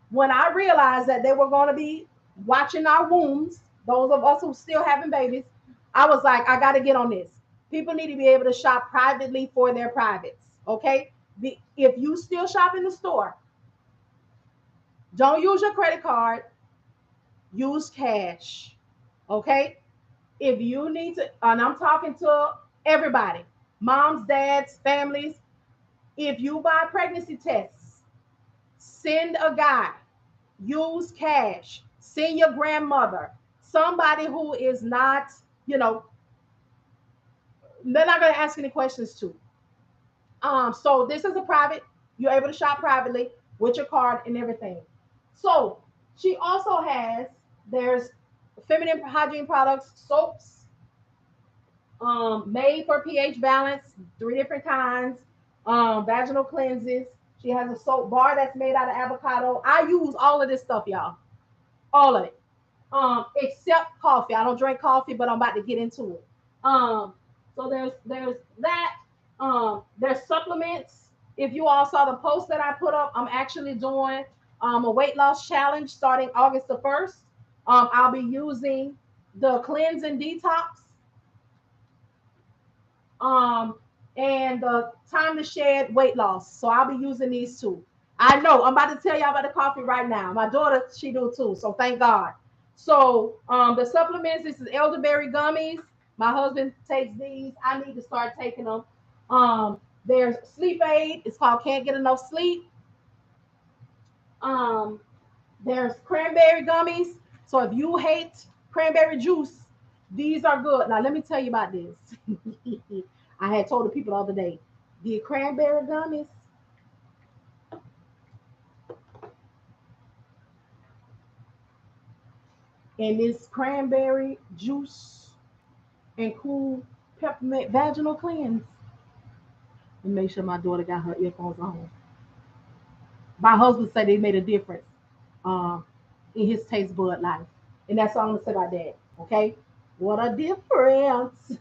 When I realized that they were going to be watching our wombs, those of us who still having babies, I was like, I got to get on this. People need to be able to shop privately for their privates. Okay. If you still shop in the store, don't use your credit card, use cash. Okay. If you need to, and I'm talking to everybody, moms, dads, families, if you buy pregnancy tests, send a guy, use cash, send your grandmother, somebody who is not, you know, they're not going to ask any questions to. So this is a private, you're able to shop privately with your card and everything. So she also has, there's feminine hygiene products, soaps, made for pH balance, 3 different kinds, vaginal cleanses. She has a soap bar that's made out of avocado. I use all of this stuff, y'all. All of it. Except coffee. I don't drink coffee, but I'm about to get into it. So there's that. There's supplements. If you all saw the post that I put up, I'm actually doing a weight loss challenge starting August the 1st. I'll be using the cleanse and detox, and the time to shed weight loss. So I'll be using these two. I know I'm about to tell y'all about the coffee right now. My daughter, she do too. So thank God. So the supplements, this is elderberry gummies. My husband takes these. I need to start taking them. There's sleep aid. It's called Can't Get Enough Sleep. There's cranberry gummies. So if you hate cranberry juice, these are good. Now let me tell you about this. I had told the people the other day, the cranberry gummies and this cranberry juice and cool peppermint vaginal cleanse. And make sure my daughter got her earphones on. My husband said they made a difference um, in his taste bud life. And that's all I'm gonna say about that. Okay? What a difference.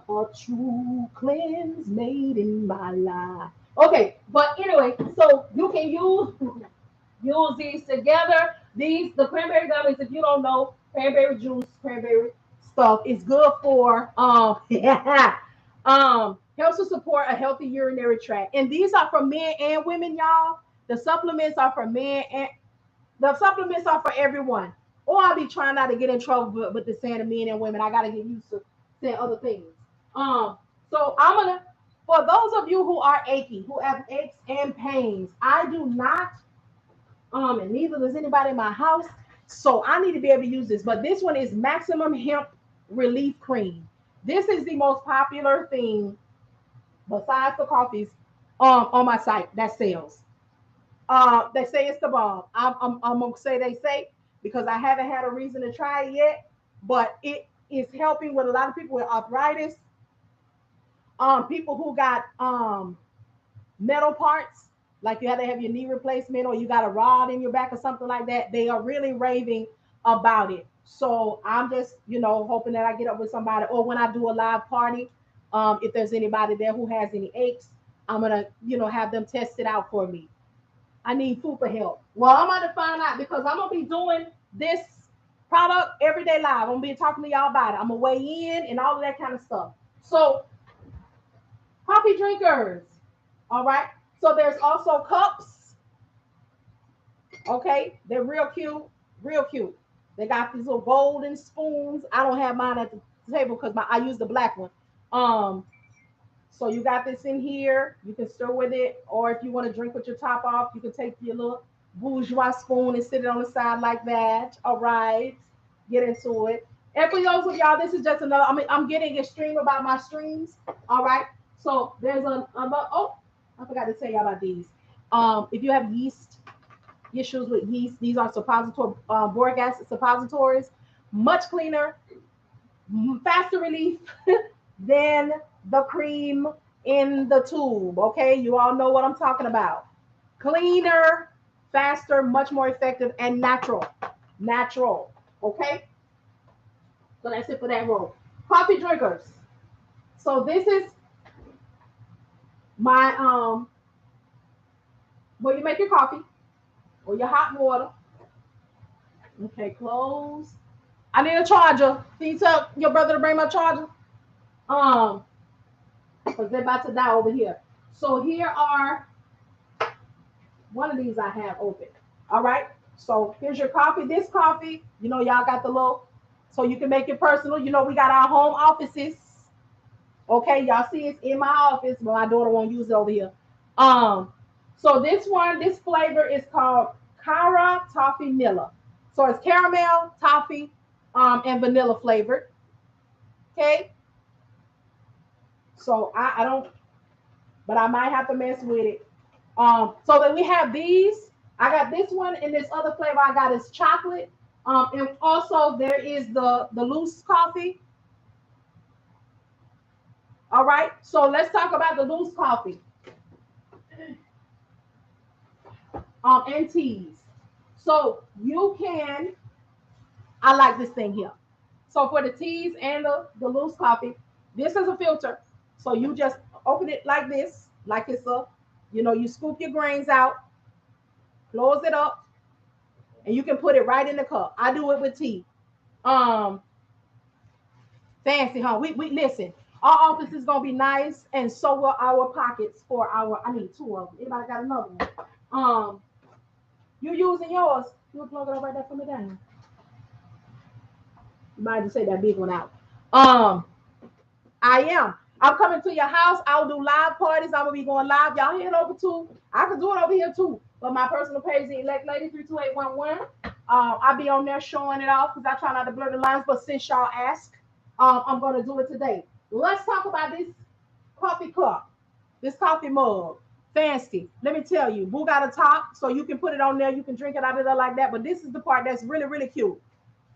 A true cleanse made in my life. Okay, but anyway, so you can use these together. These the cranberry gummies. If you don't know, cranberry juice, cranberry stuff is good for helps to support a healthy urinary tract. And these are for men and women, y'all. The supplements are for men and the supplements are for everyone. Or I'll be trying not to get in trouble with the saying of men and women. I gotta get used to saying other things. Um, so I'm gonna for those of you who are achy, who have aches and pains, I do not and neither does anybody in my house. So I need to be able to use this. But this one is Maximum Hemp Relief Cream. This is the most popular thing besides the coffees on my site that sells. They say it's the bomb. I'm gonna say they say because I haven't had a reason to try it yet, but it is helping with a lot of people with arthritis, people who got metal parts, like you had to have your knee replacement or you got a rod in your back or something like that. They are really raving about it. So I'm just, hoping that I get up with somebody or when I do a live party, if there's anybody there who has any aches, I'm gonna, have them test it out for me. I need food for help. Well, I'm gonna find out because I'm gonna be doing this product everyday live. I'm gonna be talking to y'all about it. I'm gonna weigh in and all of that kind of stuff. So, coffee drinkers, all right. So there's also cups. Okay, they're real cute, real cute. They got these little golden spoons. I don't have mine at the table because I use the black one. Um, so you got this in here. You can stir with it, or if you want to drink with your top off, you can take your little bourgeois spoon and sit it on the side like that. All right, get into it. And for those of y'all, this is just another. I'm getting extreme about my streams. All right. So there's oh, I forgot to tell you about these. If you have yeast issues with yeast, these are boric acid suppositories, much cleaner, faster relief than the cream in the tube. Okay, you all know what I'm talking about. Cleaner, faster, much more effective, and natural. Natural. Okay, so that's it for that row. Coffee drinkers. So this is my where you make your coffee or your hot water. Okay, close. I need a charger. Can you tell your brother to bring my charger? Because they're about to die over here. So here are one of these I have open. All right. So here's your coffee. This coffee, y'all got the little, so you can make it personal. We got our home offices. Okay, y'all see it's in my office, but my daughter won't use it over here. So this flavor is called Cara Toffee Nilla. So it's caramel, toffee, and vanilla flavored. Okay. So I don't, but I might have to mess with it. So then we have these. I got this one and this other flavor I got is chocolate. And also there is the loose coffee. All right. So let's talk about the loose coffee. And teas. So you can, I like this thing here. So for the teas and the loose coffee, this is a filter. So you just open it like this, like it's you scoop your grains out, close it up, and you can put it right in the cup. I do it with tea. Um, Fancy, huh? We listen. Our office is gonna be nice, and so will our pockets for our. I need two of them. Anybody got another one? You using yours? You plug it up right there for me, down. You might just say that big one out. I am. I'm coming to your house. I'll do live parties. I'm gonna be going live. Y'all head over to. I can do it over here too. But my personal page is Elect Lady 32811. I'll be on there showing it off because I try not to blur the lines. But since y'all ask, I'm going to do it today. Let's talk about this coffee cup, this coffee mug. Fancy. Let me tell you, Boo got a top, so you can put it on there. You can drink it out of there like that. But this is the part that's really, really cute.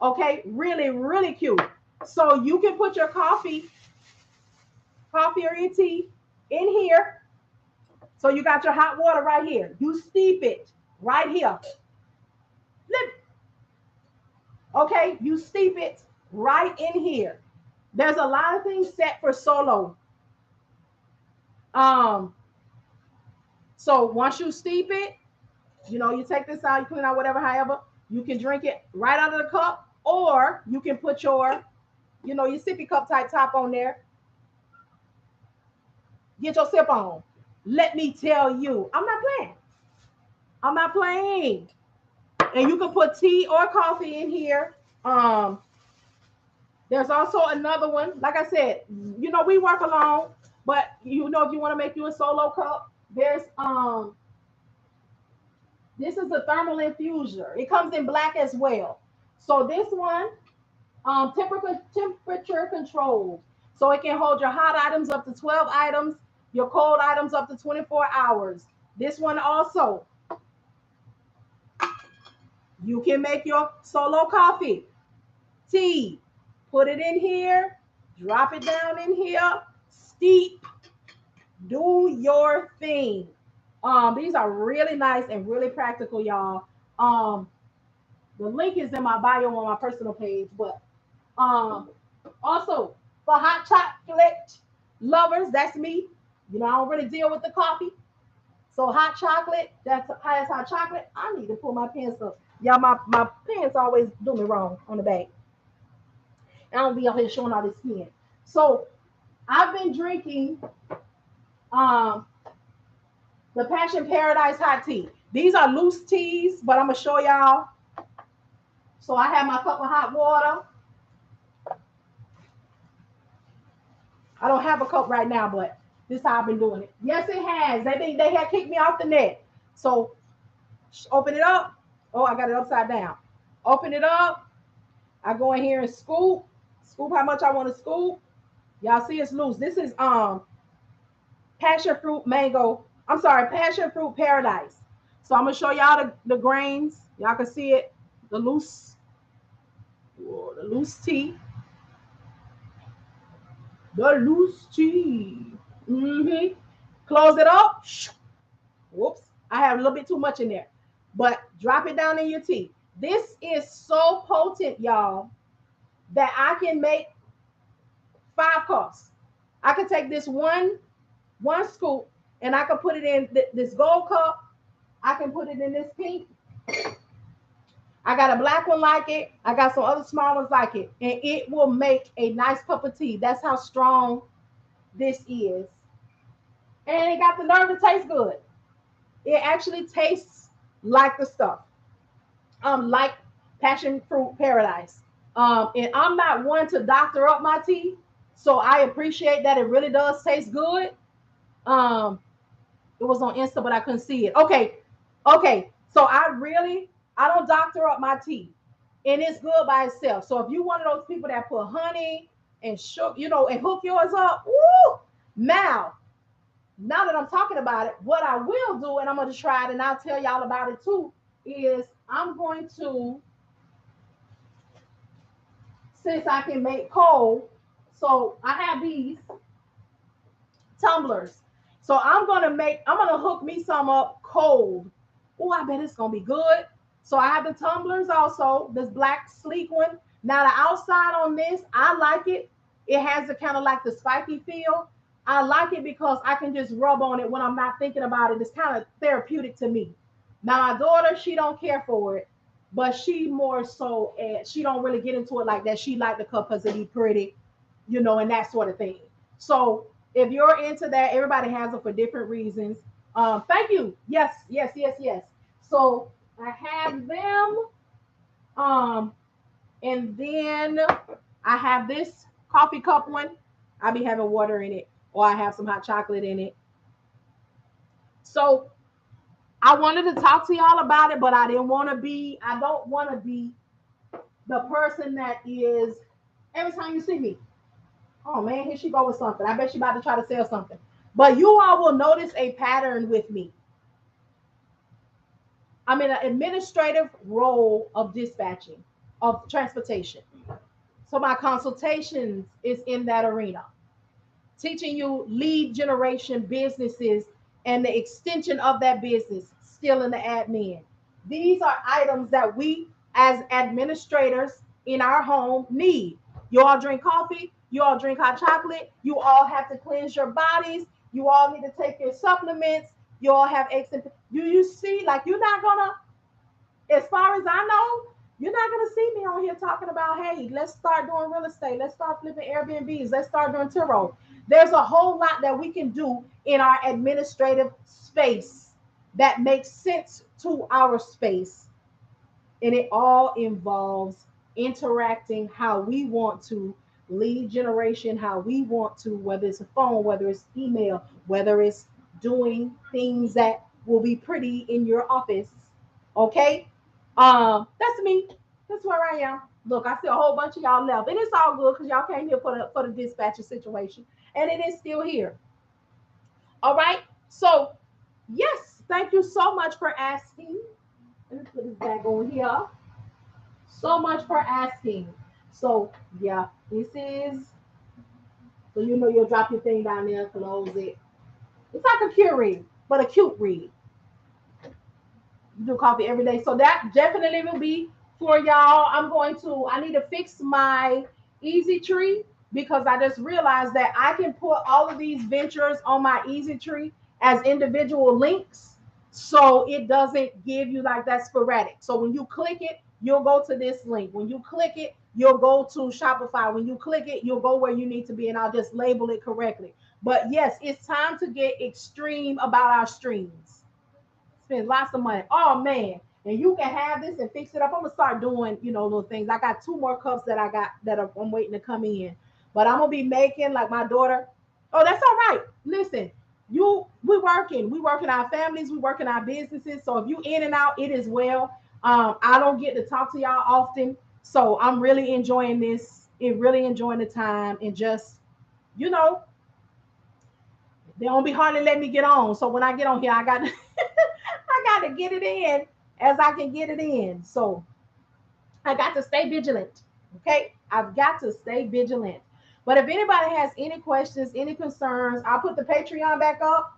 Okay, really, really cute. So you can put your coffee or your tea in here. So you got your hot water right here. You steep it right here. Okay, you steep it right in here. There's a lot of things set for solo. Um, so once you steep it, you take this out, you clean out whatever, however, you can drink it right out of the cup, or you can put your sippy cup type top on there. Get your sip on. Let me tell you, I'm not playing. I'm not playing. And you can put tea or coffee in here. There's also another one. Like I said, we work alone, but if you want to make you a solo cup, there's this is a thermal infuser. It comes in black as well. So this one, temperature controlled. So it can hold your hot items up to 12 items, your cold items up to 24 hours. This one also, you can make your solo coffee, tea, put it in here, drop it down in here, steep, do your thing. These are really nice and really practical, y'all. The link is in my bio on my personal page, but also for hot chocolate lovers, that's me. I don't really deal with the coffee. So hot chocolate, that's highest hot chocolate. I need to pull my pants up. Y'all, my pants always do me wrong on the back. I don't be out here showing all this skin. So I've been drinking um the Passion Paradise hot tea. These are loose teas, but I'm gonna show y'all. So I have my cup of hot water. I don't have a cup right now, but this is how I've been doing it. Yes, it has. They had kicked me off the net. So open it up. Oh, I got it upside down. Open it up. I go in here and scoop. Scoop how much I want to scoop. Y'all see it's loose. This is passion fruit mango. I'm sorry, passion fruit paradise. So I'm gonna show y'all the grains. Y'all can see it. The loose tea. The loose tea. Close it up. Whoops. I have a little bit too much in there. But drop it down in your tea. This is so potent, y'all, that I can make 5 cups. I can take this one scoop and I can put it in this gold cup. I can put it in this pink. I got a black one like it. I got some other small ones like it. And it will make a nice cup of tea. That's how strong this is. And it got the nerve to taste good. It actually tastes like the stuff. Like passion fruit paradise. And I'm not one to doctor up my tea. So I appreciate that it really does taste good. It was on Insta, but I couldn't see it. Okay. So I don't doctor up my tea, and it's good by itself. So if you're one of those people that put honey and sugar, and hook yours up, woo! Now that I'm talking about it, what I will do, and I'm going to try it, and I'll tell y'all about it too, is I'm going to, since I can make cold, so I have these tumblers. So I'm gonna hook me some up cold. Oh, I bet it's gonna be good. So I have the tumblers also, this black sleek one. Now the outside on this, I like it. It has the kind of like the spiky feel. I like it because I can just rub on it when I'm not thinking about it. It's kind of therapeutic to me. Now my daughter, she don't care for it, but she more so, she don't really get into it like that. She like the cup because it be pretty, and that sort of thing. So if you're into that, everybody has it for different reasons. Thank you. Yes. So I have them. And then I have this coffee cup one. I be having water in it, or I have some hot chocolate in it. So I wanted to talk to y'all about it, but I didn't want to be, I don't want to be the person that is every time you see me, oh man, here she go with something. I bet she about to try to sell something. But you all will notice a pattern with me. I'm in an administrative role of dispatching, of transportation. So my consultations is in that arena, teaching you lead generation businesses and the extension of that business still in the admin. These are items that we as administrators in our home need. You all drink coffee, you all drink hot chocolate, you all have to cleanse your bodies, you all need to take your supplements, you all have eggs and you see, like you're not gonna, as far as I know, you're not gonna see me on here talking about, hey, let's start doing real estate, let's start flipping Airbnbs, let's start doing Turo. There's a whole lot that we can do in our administrative space that makes sense to our space, and it all involves interacting how we want to, lead generation how we want to, whether it's a phone, whether it's email, whether it's doing things that will be pretty in your office. Okay, that's me. That's where I am. Look, I see a whole bunch of y'all left, and it's all good because y'all came here for the dispatcher situation, and it is still here. All right. So yes, thank you so much for asking. Let me put this back on here. So much for asking. So yeah, this is, so you know you'll drop your thing down there, close it. It's like a cute read, but a cute read. You do coffee every day. So that definitely will be for y'all. I need to fix my easy tree because I just realized that I can put all of these ventures on my easy tree as individual links. So it doesn't give you like that sporadic. So when you click it, you'll go to this link. When you click it, you'll go to Shopify. When you click it, you'll go where you need to be, and I'll just label it correctly. But yes, it's time to get extreme about our streams. Spend lots of money. Oh man. And you can have this and fix it up. I'm gonna start doing, little things. I got two more cups that I got that I'm waiting to come in. But I'm gonna be making like my daughter. Oh, that's all right. Listen, we working our families, we working our businesses. So if you in and out, it is well. I don't get to talk to y'all often. So I'm really enjoying this and really enjoying the time and just, you know, they don't be hardly let me get on. So when I get on here, I got I got to get it in as I can get it in. So I got to stay vigilant. Okay. I've got to stay vigilant. But if anybody has any questions, any concerns, I'll put the Patreon back up.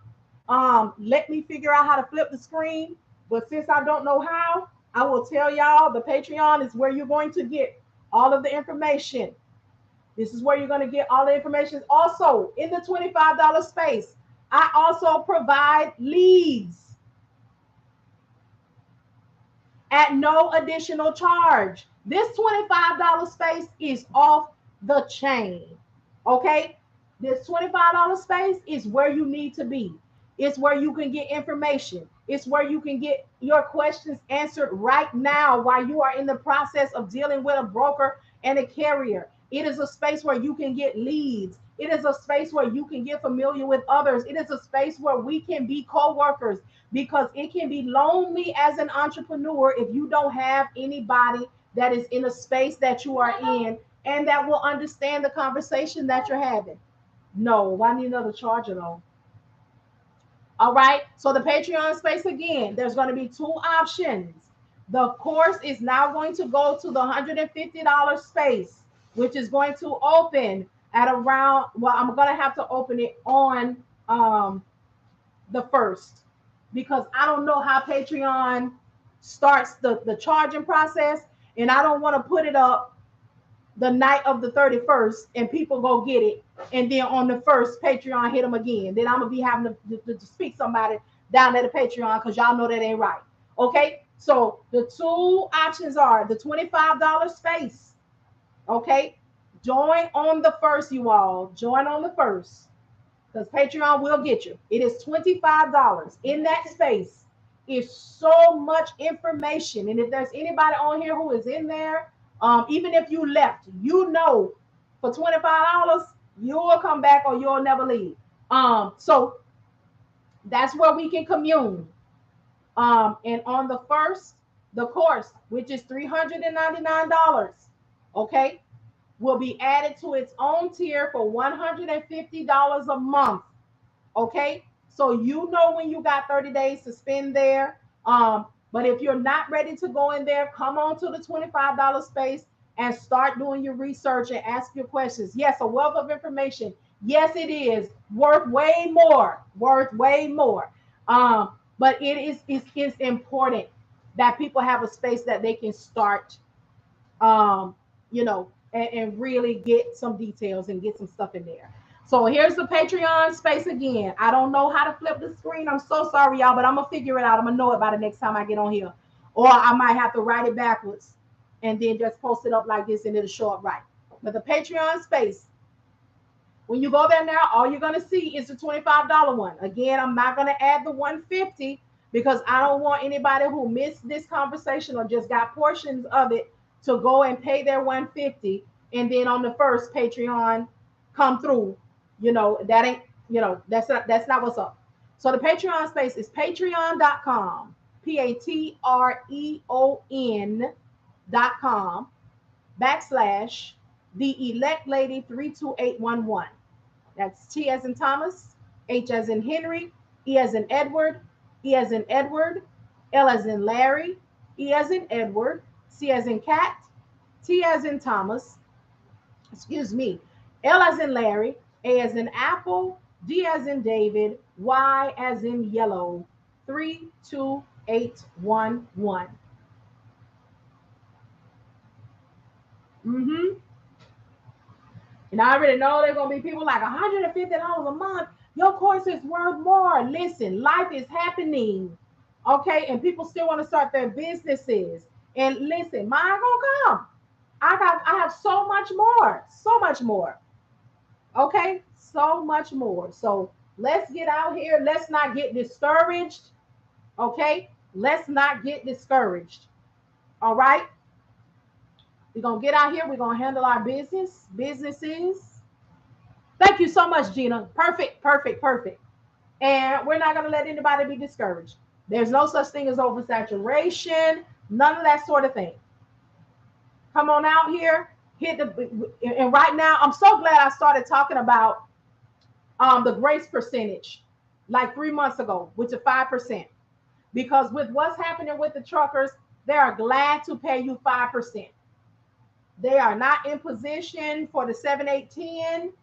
Let me figure out how to flip the screen. But since I don't know how, I will tell y'all the Patreon is where you're going to get all of the information. This is where you're going to get all the information. Also, in the $25 space, I also provide leads at no additional charge. This $25 space is off the chain. Okay? This $25 space is where you need to be. It's where you can get information. It's where you can get your questions answered right now while you are in the process of dealing with a broker and a carrier. It is a space where you can get leads. It is a space where you can get familiar with others. It is a space where we can be co-workers because it can be lonely as an entrepreneur if you don't have anybody that is in a space that you are in and that will understand the conversation that you're having. No, I need another charger though. All right. So the Patreon space again, there's going to be two options. The course is now going to go to the $150 space, which is going to open at around, well, I'm going to have to open it on the first because I don't know how Patreon starts the charging process. And I don't want to put it up the night of the 31st and people go get it. And then on the first, Patreon hit them again. Then I'm going to be having to speak somebody down at the Patreon because y'all know that ain't right. Okay. So the two options are the $25 space. Okay. Join on the first, you all. Join on the first because Patreon will get you. It is $25 in that space. Is so much information. And if there's anybody on here who is in there, even if you left, for $25, you will come back or you'll never leave. So that's where we can commune. And on the first, the course, which is $399, okay, will be added to its own tier for $150 a month. Okay, so you know when you got 30 days to spend there. But if you're not ready to go in there, come on to the $25 space and start doing your research and ask your questions. Yes, a wealth of information. Yes, it is worth way more, worth way more. But it's important that people have a space that they can start, um, and really get some details and get some stuff in there. So here's the Patreon space again. I don't know how to flip the screen. I'm so sorry, y'all, but I'm gonna figure it out. I'm gonna know it by the next time I get on here, or I might have to write it backwards and then just post it up like this, and it'll show up right. But the Patreon space, when you go there now, all you're gonna see is the $25 one. Again, I'm not gonna add the 150 because I don't want anybody who missed this conversation or just got portions of it to go and pay their 150 and then on the first Patreon come through. That ain't, that's not what's up. So the Patreon space is patreon.com, patreon.com backslash the elect lady 32811. That's T as in Thomas, H as in Henry, E as in Edward, E as in Edward, L as in Larry, E as in Edward, C as in cat, T as in Thomas, excuse me, L as in Larry, A as in Apple, D as in David, Y as in yellow, 32811. Mm-hmm. And I already know there's gonna be people like $150 a month. Your course is worth more. Listen, life is happening. Okay, and people still want to start their businesses. And listen, mine gonna come. I have so much more. So much more. Okay, so much more. So let's get out here. Let's not get discouraged. Okay, let's not get discouraged. All right. We're gonna get out here. We're gonna handle our businesses. Thank you so much, Gina. Perfect, perfect, perfect. And we're not gonna let anybody be discouraged. There's no such thing as oversaturation, none of that sort of thing. Come on out here, hit the, and right now, I'm so glad I started talking about the grace percentage like 3 months ago, which is 5%. Because with what's happening with the truckers, they are glad to pay you 5%. They are not in position for the 7, 8, 10.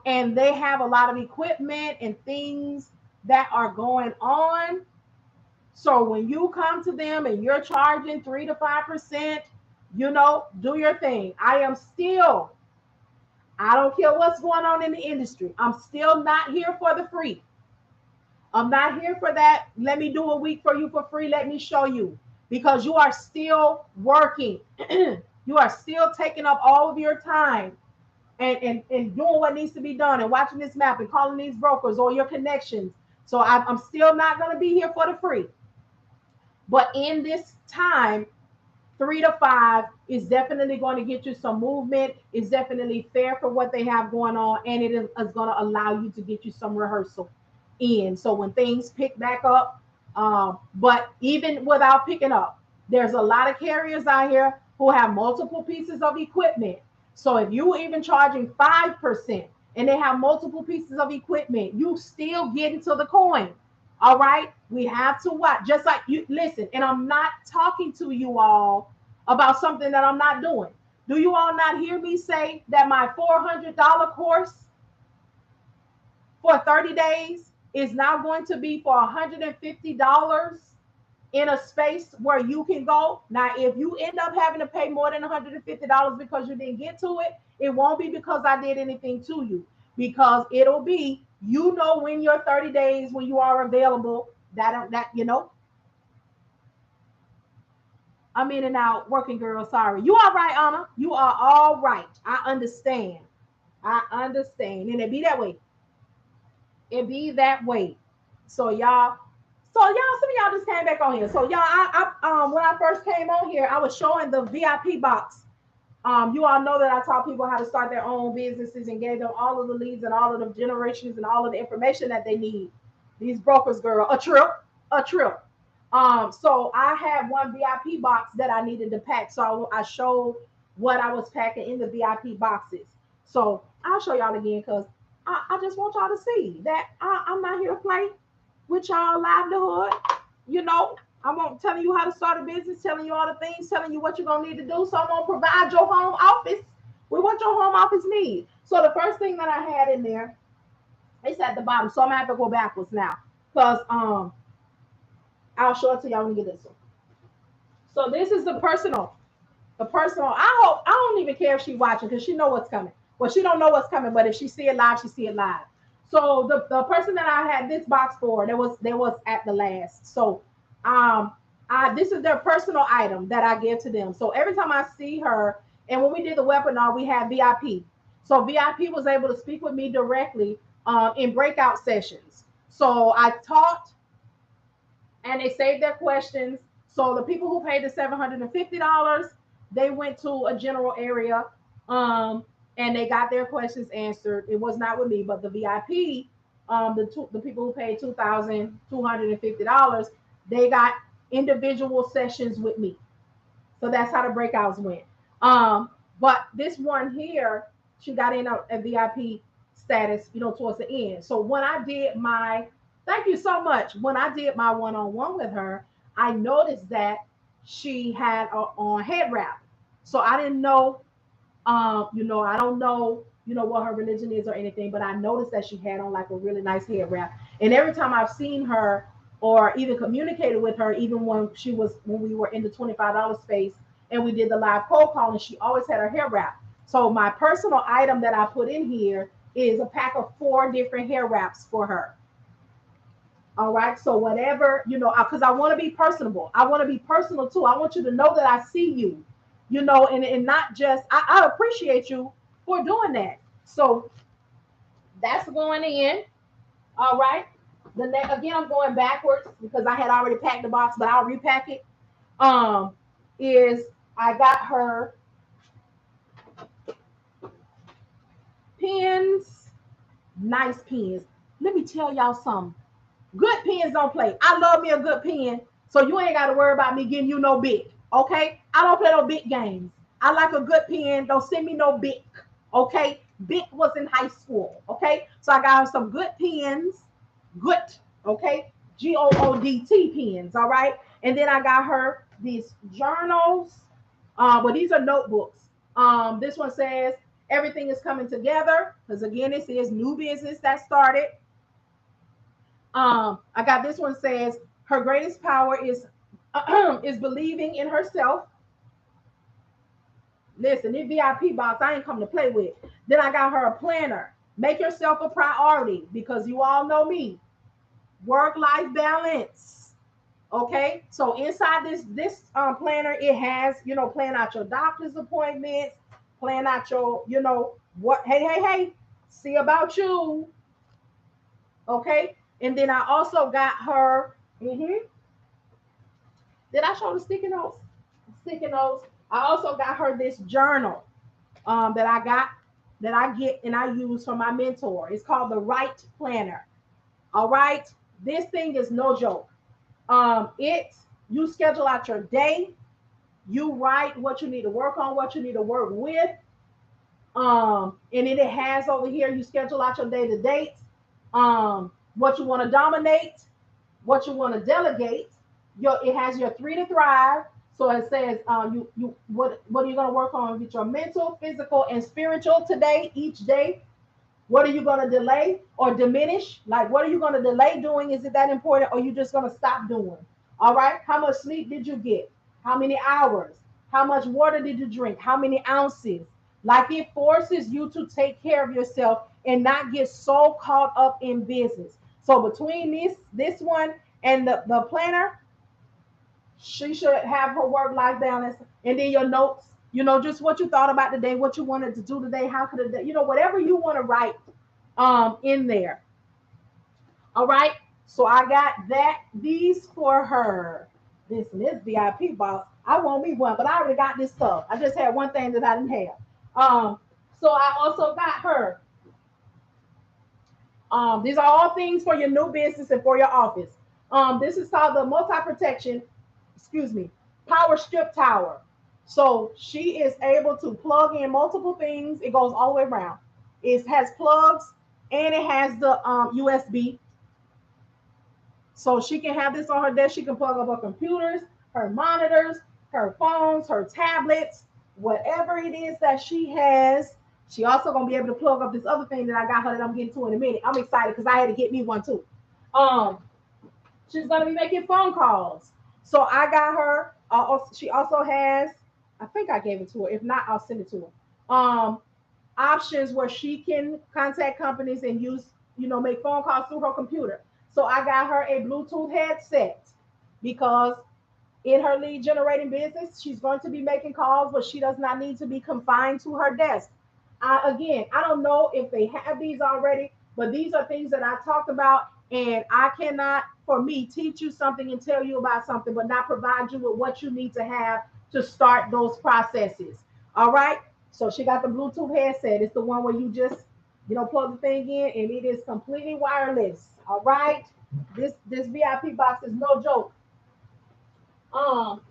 And they have a lot of equipment and things that are going on. So when you come to them and you're charging 3 to 5%, do your thing. I don't care what's going on in the industry. I'm still not here for the free. I'm not here for that. Let me do a week for you for free. Let me show you. Because you are still working. You are still taking up all of your time and doing what needs to be done and watching this map and calling these brokers or your connections. So I'm still not going to be here for the free. But in this time, 3 to 5 is definitely going to get you some movement. It's definitely fair for what they have going on, and it is going to allow you to get you some rehearsal in. So when things pick back up, but even without picking up, there's a lot of carriers out here who have multiple pieces of equipment. So if you even charging 5% and they have multiple pieces of equipment, you still get into the coin. All right, we have to watch. Just like you listen, and I'm not talking to you all about something that I'm not doing. Do you all not hear me say that my $400 course for 30 days is now going to be for $150 in a space where you can go? Now, if you end up having to pay more than $150 because you didn't get to it, it won't be because I did anything to you, because it'll be, when your 30 days, when you are available, I'm in and out working, girl. Sorry. You all right, Anna? You are all right. I understand. And it be that way. It be that way. So some of y'all just came back on here. So y'all, when I first came on here, I was showing the VIP box. You all know that I taught people how to start their own businesses and gave them all of the leads and all of the generations and all of the information that they need. These brokers, girl, a trip. So I had one VIP box that I needed to pack. So I showed what I was packing in the VIP boxes. So I'll show y'all again because I just want y'all to see that I'm not here to play with y'all livelihood. You know, I'm not telling you how to start a business, telling you all the things, telling you what you're gonna need to do. So I'm gonna provide your home office with what your home office needs. So the first thing that I had in there, it's at the bottom. So I'm gonna have to go backwards now. Because I'll show it to y'all when we get this one. So this is the personal. The personal. I don't even care if she's watching because she know what's coming. Well, she don't know what's coming, but if she see it live, she see it live. So the person that I had this box for, there was at the last. So um this is their personal item that I give to them. So every time I see her, and when we did the webinar, we had VIP. So VIP was able to speak with me directly in breakout sessions. So I taught and they saved their questions. So the people who paid the $750, they went to a general area, um, and they got their questions answered. It was not with me, but the VIP, the people who paid $2,250, they got individual sessions with me. So that's how the breakouts went. Um, but this one here, she got in a VIP status, towards the end. So when I did my, thank you so much. When I did my one-on-one with her, I noticed that she had on head wrap. So I didn't know, I don't know, what her religion is or anything, but I noticed that she had on like a really nice head wrap. And every time I've seen her or even communicated with her, even when we were in the $25 space and we did the live cold calling, she always had her hair wrap. So my personal item that I put in here is a pack of 4 different hair wraps for her. All right. So whatever, because I want to be personable. I want to be personal too. I want you to know that I see you, and not just, I appreciate you for doing that. So that's going in. All right. The next, again, I'm going backwards because I had already packed the box, but I'll repack it. Um, is I got her pens, nice pens. Let me tell y'all something. Good pens don't play. I love me a good pen, so you ain't got to worry about me getting you no big. Okay, I don't play no big games. I like a good pen. Don't send me no big. Okay, big was in high school. Okay, so I got her some good pens. Good. Okay, GOODT pens. All right, and then I got her these journals. But these are notebooks. This one says everything is coming together because again, it says new business that started. I got this one says her greatest power is is believing in herself. Listen, this VIP box I ain't come to play with. Then I got her a planner. Make yourself a priority because you all know me. Work-life balance. Okay, so inside this planner, it has plan out your doctor's appointments, plan out your what. Hey, see about you. Okay, and then I also got her. Did I show the sticky notes? Sticky notes. I also got her this journal that I got that I get and I use from my mentor. It's called the Right Planner. All right, this thing is no joke. It You schedule out your day. You write what you need to work on, what you need to work with. And then it has over here, you schedule out your day to dates, what you want to dominate, what you want to delegate. It has your 3 to thrive. So it says what are you going to work on with your mental, physical, and spiritual today, each day. What are you going to delay or diminish? Like, what are you going to delay doing? Is it that important? Or are you just going to stop doing? All right. How much sleep did you get? How many hours? How much water did you drink? How many ounces? Like, it forces you to take care of yourself and not get so caught up in business. So between this one and the planner, she should have her work-life balance. And then your notes, just what you thought about today, what you wanted to do today, how could it, whatever you want to write in there. All right. So I got these for her. This VIP box. I want me one, but I already got this stuff. I just had one thing that I didn't have. So I also got her. These are all things for your new business and for your office. This is called the multi-protection, excuse me, power strip tower. So she is able to plug in multiple things. It goes all the way around. It has plugs and it has the USB. So she can have this on her desk. She can plug up her computers, her monitors, her phones, her tablets, whatever it is that she has. She also gonna be able to plug up this other thing that I got her that I'm getting to in a minute. I'm excited because I had to get me one too. Um, she's gonna be making phone calls. So I got her. She also has. I think I gave it to her. If not, I'll send it to her. Options where she can contact companies and use, make phone calls through her computer. So I got her a Bluetooth headset because in her lead generating business, she's going to be making calls, but she does not need to be confined to her desk. Again, I don't know if they have these already, but these are things that I talked about. And I cannot, for me, teach you something and tell you about something, but not provide you with what you need to have to start those processes. All right. So she got the Bluetooth headset. It's the one where you just, plug the thing in and it is completely wireless. All right. This VIP box is no joke. Um,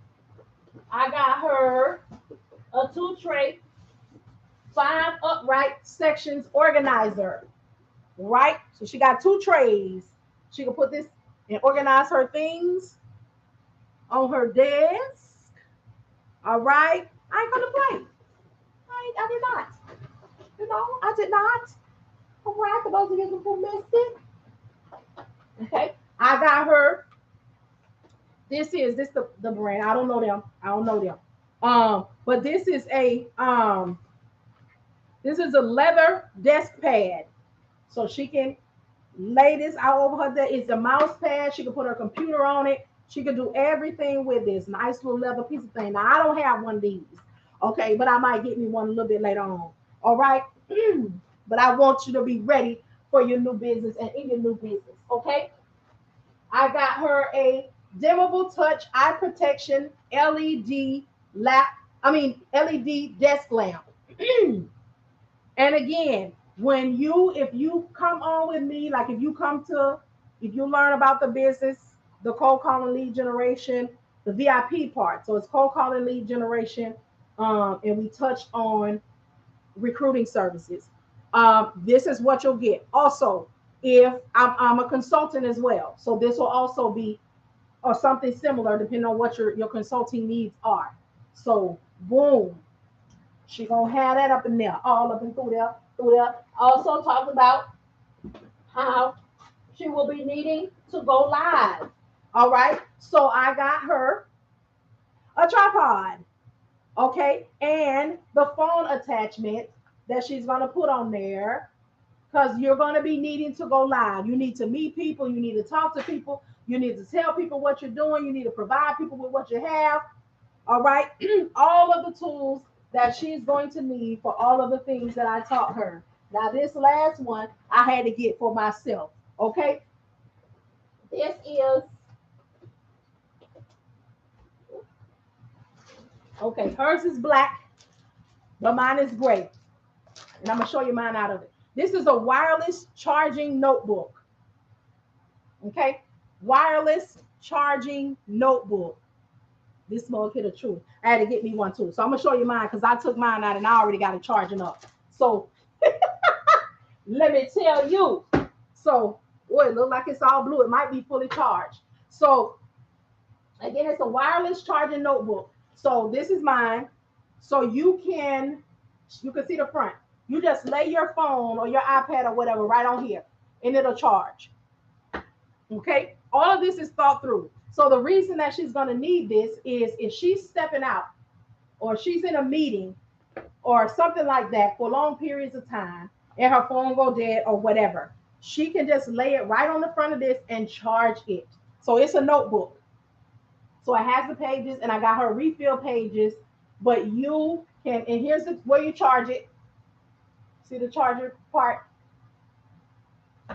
I got her a 2 tray, 5 upright sections organizer. Right? So she got 2 trays. She can put this and organize her things on her desk. All right. I ain't gonna play. I did not. I did not. All right. For those of you who missed it. Okay. I got her. This the brand. I don't know them. I don't know them. But this is a leather desk pad. So she can lay this out over her desk. It's a mouse pad. She can put her computer on it. She can do everything with this nice little leather piece of thing. Now I don't have one of these, okay, but I might get me one a little bit later on. All right, but I want you to be ready for your new business and in your new business. Okay, I got her a dimmable touch eye protection LED lap. I mean LED desk lamp. And again, if you come on with me, like if you learn about the business, the cold calling lead generation, the VIP part. So it's cold calling lead generation, and we touched on recruiting services. This is what you'll get. Also, if I'm a consultant as well, so this will also be or something similar depending on what your consulting needs are. So boom, she gonna have that up in there, all up and through there, through there. Also talk about how she will be needing to go live. All right. So I got her a tripod, okay, and the phone attachment that she's gonna put on there because you're gonna be needing to go live. You need to meet people. You need to talk to people. You need to tell people what you're doing. You need to provide people with what you have. All right. All of the tools that she's going to need for all of the things that I taught her. Now, this last one I had to get for myself. Okay. This is, okay, hers is black, but mine is gray. And I'm going to show you mine out of it. This is a wireless charging notebook. Okay. Wireless charging notebook. This small kid of truth. I had to get me one too. So I'm gonna show you mine because I took mine out and I already got it charging up. So let me tell you. So, boy, it looks like it's all blue. It might be fully charged. So again, it's a wireless charging notebook. So this is mine. So you can see the front. You just lay your phone or your iPad or whatever right on here, and it'll charge. Okay, all of this is thought through. So the reason that she's going to need this is if she's stepping out or she's in a meeting or something like that for long periods of time and her phone go dead or whatever, she can just lay it right on the front of this and charge it. So it's a notebook. So it has the pages and I got her refill pages, but you can, and here's where you charge it. See the charger part?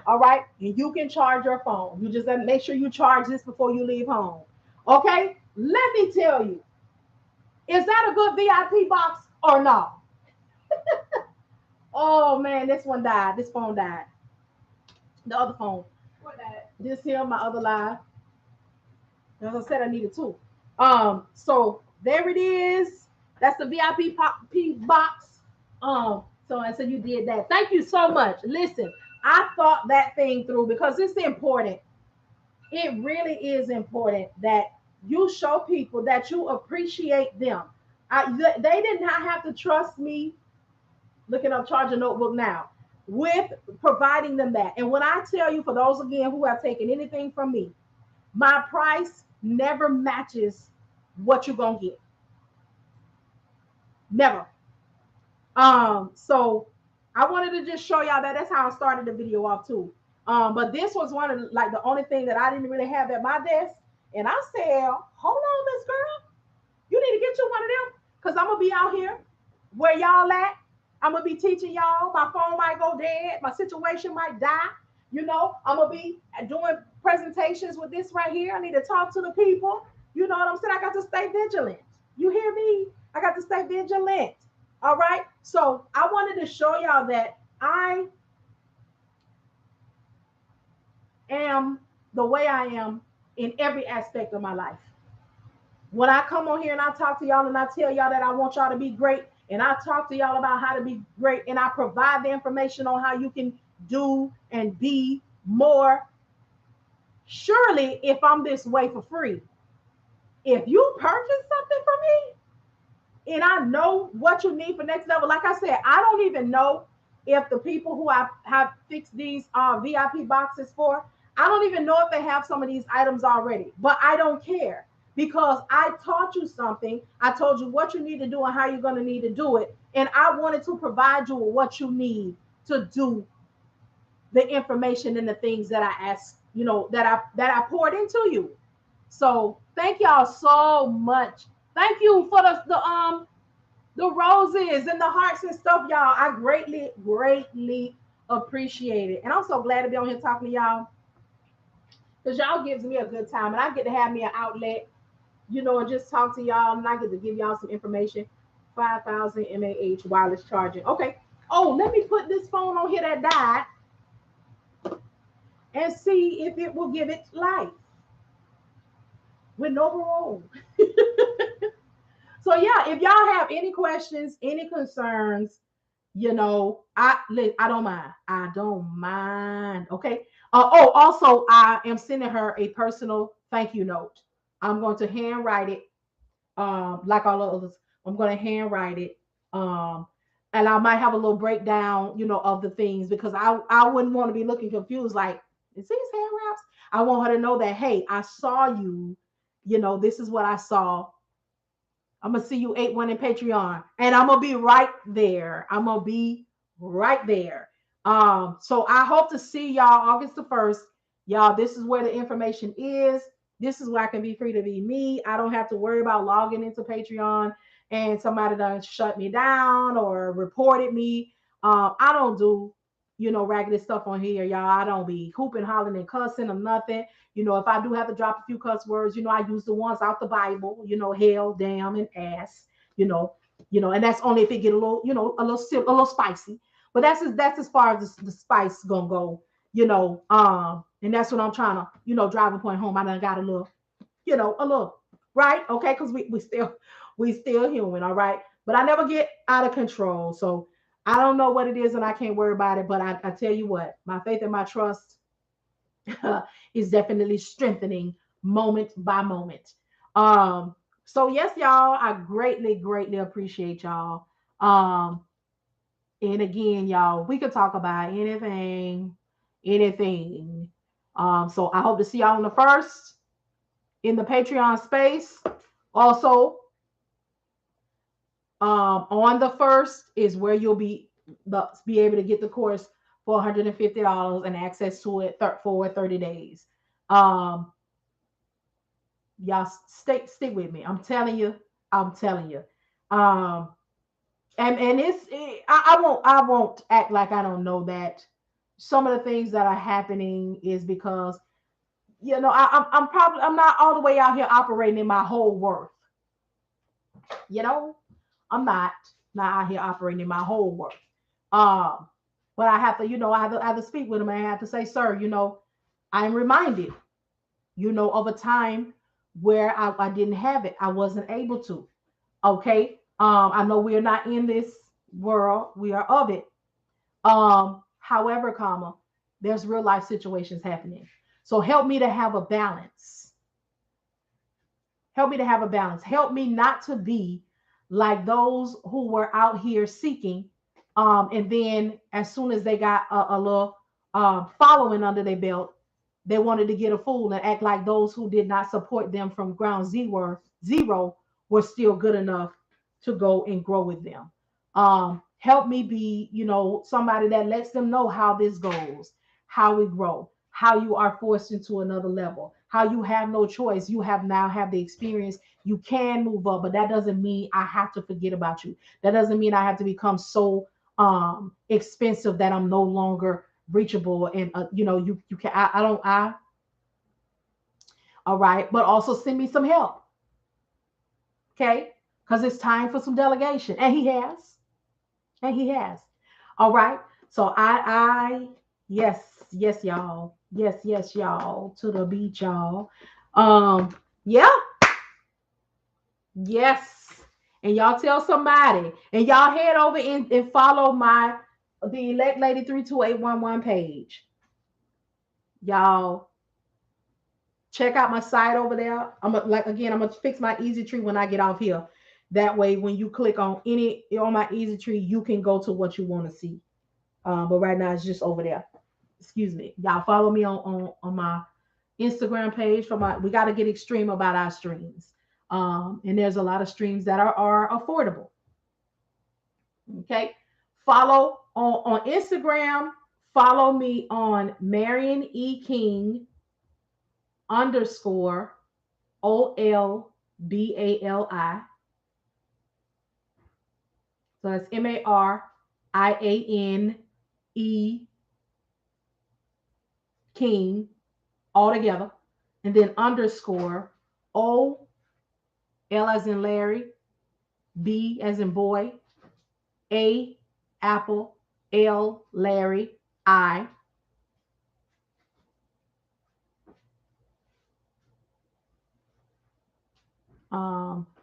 All right. And you can charge your phone. You just make sure you charge this before you leave home. Okay. Let me tell you, is that a good VIP box or not? Oh man, this one died. This phone died. The other phone. What died? This here, my other live. As I said, I needed two. So there it is. That's the VIP box. So I said you did that. Thank you so much. Listen, I thought that thing through because it's important. It really is important that you show people that you appreciate them. They did not have to trust me looking up charge a notebook now with providing them that. And when I tell you, for those again who have taken anything from me, my price never matches what you're gonna get. Never. So I wanted to just show y'all that. That's how I started the video off too. But this was one of like the only thing that I didn't really have at my desk. And I said, hold on, Miss Girl, you need to get you one of them. Cause I'm gonna be out here where y'all at. I'm gonna be teaching y'all. My phone might go dead, my situation might die. You know, I'm gonna be doing presentations with this right here. I need to talk to the people. You know what I'm saying? I got to stay vigilant. You hear me? I got to stay vigilant. All right. So I wanted to show y'all that I am the way I am in every aspect of my life. When I come on here and I talk to y'all and I tell y'all that I want y'all to be great and I talk to y'all about how to be great and I provide the information on how you can do and be more, surely if I'm this way for free, if you purchase something from me and I know what you need for next level, like I said, I don't even know if the people who I have fixed these VIP boxes for, I don't even know if they have some of these items already, but I don't care because I taught you something. I told you what you need to do and how you're going to need to do it. And I wanted to provide you with what you need to do the information and the things that I asked, you know, that I poured into you. So thank y'all so much. Thank you for the roses and the hearts and stuff, y'all. I greatly appreciate it. And I'm so glad to be on here talking to y'all because y'all gives me a good time and I get to have me an outlet, you know, and just talk to y'all and I get to give y'all some information. 5,000 mAh wireless charging. Okay. Oh, let me put this phone on here that died and see if it will give it life with no parole. So yeah, if y'all have any questions, any concerns, you know, I don't mind. I don't mind. Okay. Oh, also, I am sending her a personal thank you note. I'm going to handwrite it. Like all of others, I'm going to handwrite it. Um, and I might have a little breakdown, you know, of the things because I wouldn't want to be looking confused. Like, is these hand wraps? I want her to know that, hey, I saw you. You know, this is what I saw. I'm gonna see you 8-1 in Patreon, and I'm gonna be right there. I'm gonna be right there. So I hope to see y'all August the 1st. Y'all, this is where the information is. This is where I can be free to be me. I don't have to worry about logging into Patreon and somebody done shut me down or reported me. I don't do, you know, raggedy stuff on here, y'all. I don't be hooping, hollering, and cussing or nothing. You know, if I do have to drop a few cuss words, you know, I use the ones out the Bible, you know, hell, damn, and ass, and that's only if it get a little, you know, a little spicy. But that's as far as the spice gonna go, you know. And that's what I'm trying to, you know, drive a point home. I done got a little, you know, a little, right? Okay, because we still human, all right. But I never get out of control. So I don't know what it is and I can't worry about it. But I tell you what, my faith and my trust is definitely strengthening moment by moment. So yes, y'all, I greatly appreciate y'all. And again, y'all, we could talk about anything. So I hope to see y'all on the 1st in the Patreon space. Also, on the 1st is where you'll be able to get the course for $150 and access to it for 30 days. Y'all stick with me. I'm telling you. And I won't act like I don't know that some of the things that are happening is because, you know, I'm not all the way out here operating in my whole worth. You know, I'm not out here operating in my whole worth. But I have to, you know, I have to speak with him and I have to say, sir, you know, I'm reminded, you know, of a time where I didn't have it. I wasn't able to. Okay. I know we are not in this world, we are of it. However, comma, there's real life situations happening. So help me to have a balance. Help me to have a balance. Help me not to be like those who were out here seeking. And then as soon as they got a little following under their belt, they wanted to get a fool and act like those who did not support them from ground zero were still good enough to go and grow with them. Help me be, somebody that lets them know how this goes, how we grow, how you are forced into another level, how you have no choice. You have now have the experience. You can move up, but that doesn't mean I have to forget about you. That doesn't mean I have to become so expensive that I'm no longer reachable. And you can I don't I all right, but also send me some help, okay? Because it's time for some delegation, and he has. All right. So yes, y'all. Yes, y'all. To the beach, y'all. Yeah, yes. And y'all tell somebody, and y'all head over and follow the Elect Lady 32811 page. Y'all check out my site over there. I'm gonna fix my easy tree when I get off here. That way, when you click on my easy tree, you can go to what you want to see. But right now it's just over there. Excuse me. Y'all follow me on my Instagram page for we got to get extreme about our streams. And there's a lot of streams that are affordable. Okay. Follow on Instagram. Follow me on Marian E. King underscore OLBALI. So that's MARIANE King all together. And then underscore O L as in Larry, B as in boy, A apple, L Larry, I.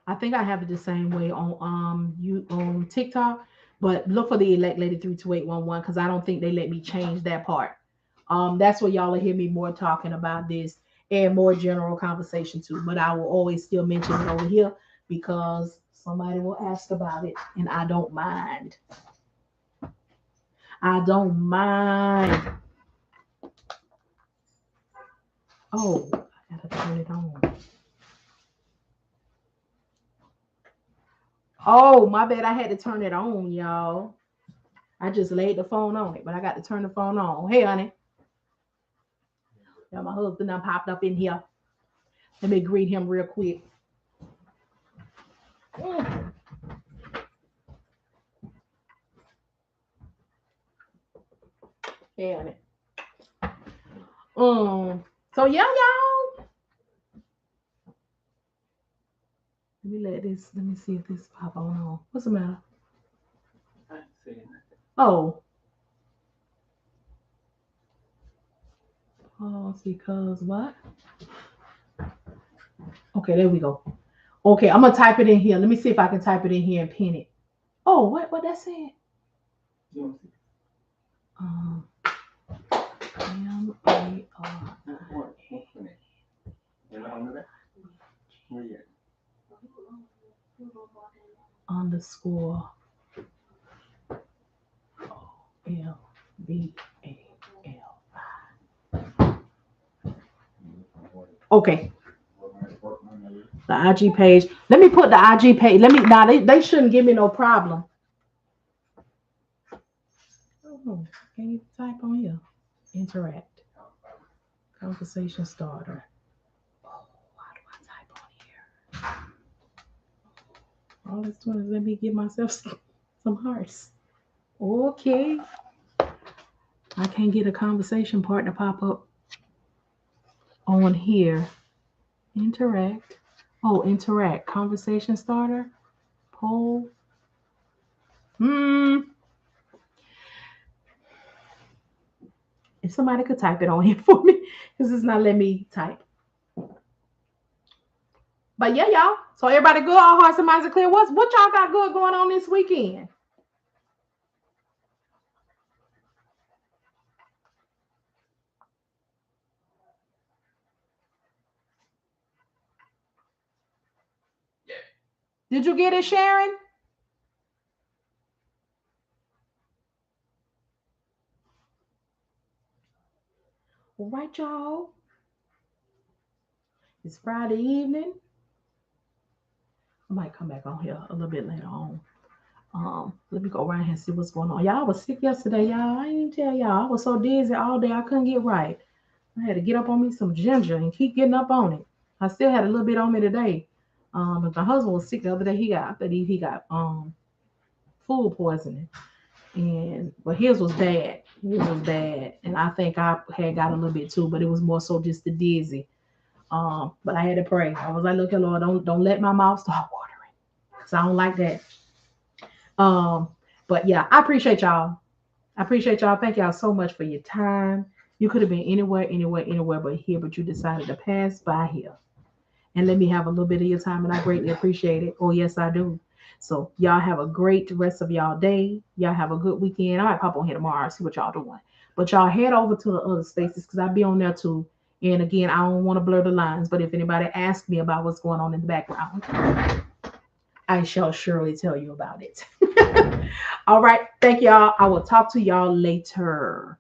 I think I have it the same way on you on TikTok, but look for the Elect Lady 32811 because I don't think they let me change that part. That's where y'all will hear me more talking about this and more general conversation too. But I will always still mention it over here because somebody will ask about it, and I don't mind. I don't mind. Oh, I gotta turn it on. Oh, my bad. I had to turn it on, y'all. I just laid the phone on it, but I got to turn the phone on. Hey, honey. Yeah, my husband done popped up in here. Let me greet him real quick. Mm. Hey, honey. So yeah, y'all. Let me see if this pop on. What's the matter? Oh. Pause because what? Okay, there we go. Okay, I'm gonna type it in here. Let me see if I can type it in here and pin it. Oh, what that said? MAR underscore LBAL. Okay. The IG page. Let me put the IG page. Let me now they shouldn't give me no problem. Oh, can you type on here? Interact. Conversation starter. Oh, how do I type on here? All it's doing is let me give myself some hearts. Okay. I can't get a conversation part to pop up on here. Interact. Oh, interact. Conversation starter. Poll. If somebody could type it on here for me, because it's not letting me type. But yeah, y'all. So everybody good? All hearts and minds are clear. What y'all got good going on this weekend? Did you get it, Sharon? All right, y'all. It's Friday evening. I might come back on here a little bit later on. Let me go around here and see what's going on. Y'all, I was sick yesterday, y'all. I didn't tell y'all. I was so dizzy all day I couldn't get right. I had to get up on me some ginger and keep getting up on it. I still had a little bit on me today. But my husband was sick the other day. I believe he got food poisoning. And but his was bad. His was bad. And I think I had got a little bit too, but it was more so just the dizzy. But I had to pray. I was like, look, Lord, don't let my mouth start watering. Cause I don't like that. Um, but yeah, I appreciate y'all. I appreciate y'all. Thank y'all so much for your time. You could have been anywhere but here, but you decided to pass by here and let me have a little bit of your time, and I greatly appreciate it. Oh, yes, I do. So y'all have a great rest of y'all day. Y'all have a good weekend. I might pop on here tomorrow and see what y'all doing. But y'all head over to the other spaces because I'll be on there too. And again, I don't want to blur the lines, but if anybody asks me about what's going on in the background, I shall surely tell you about it. All right. Thank y'all. I will talk to y'all later.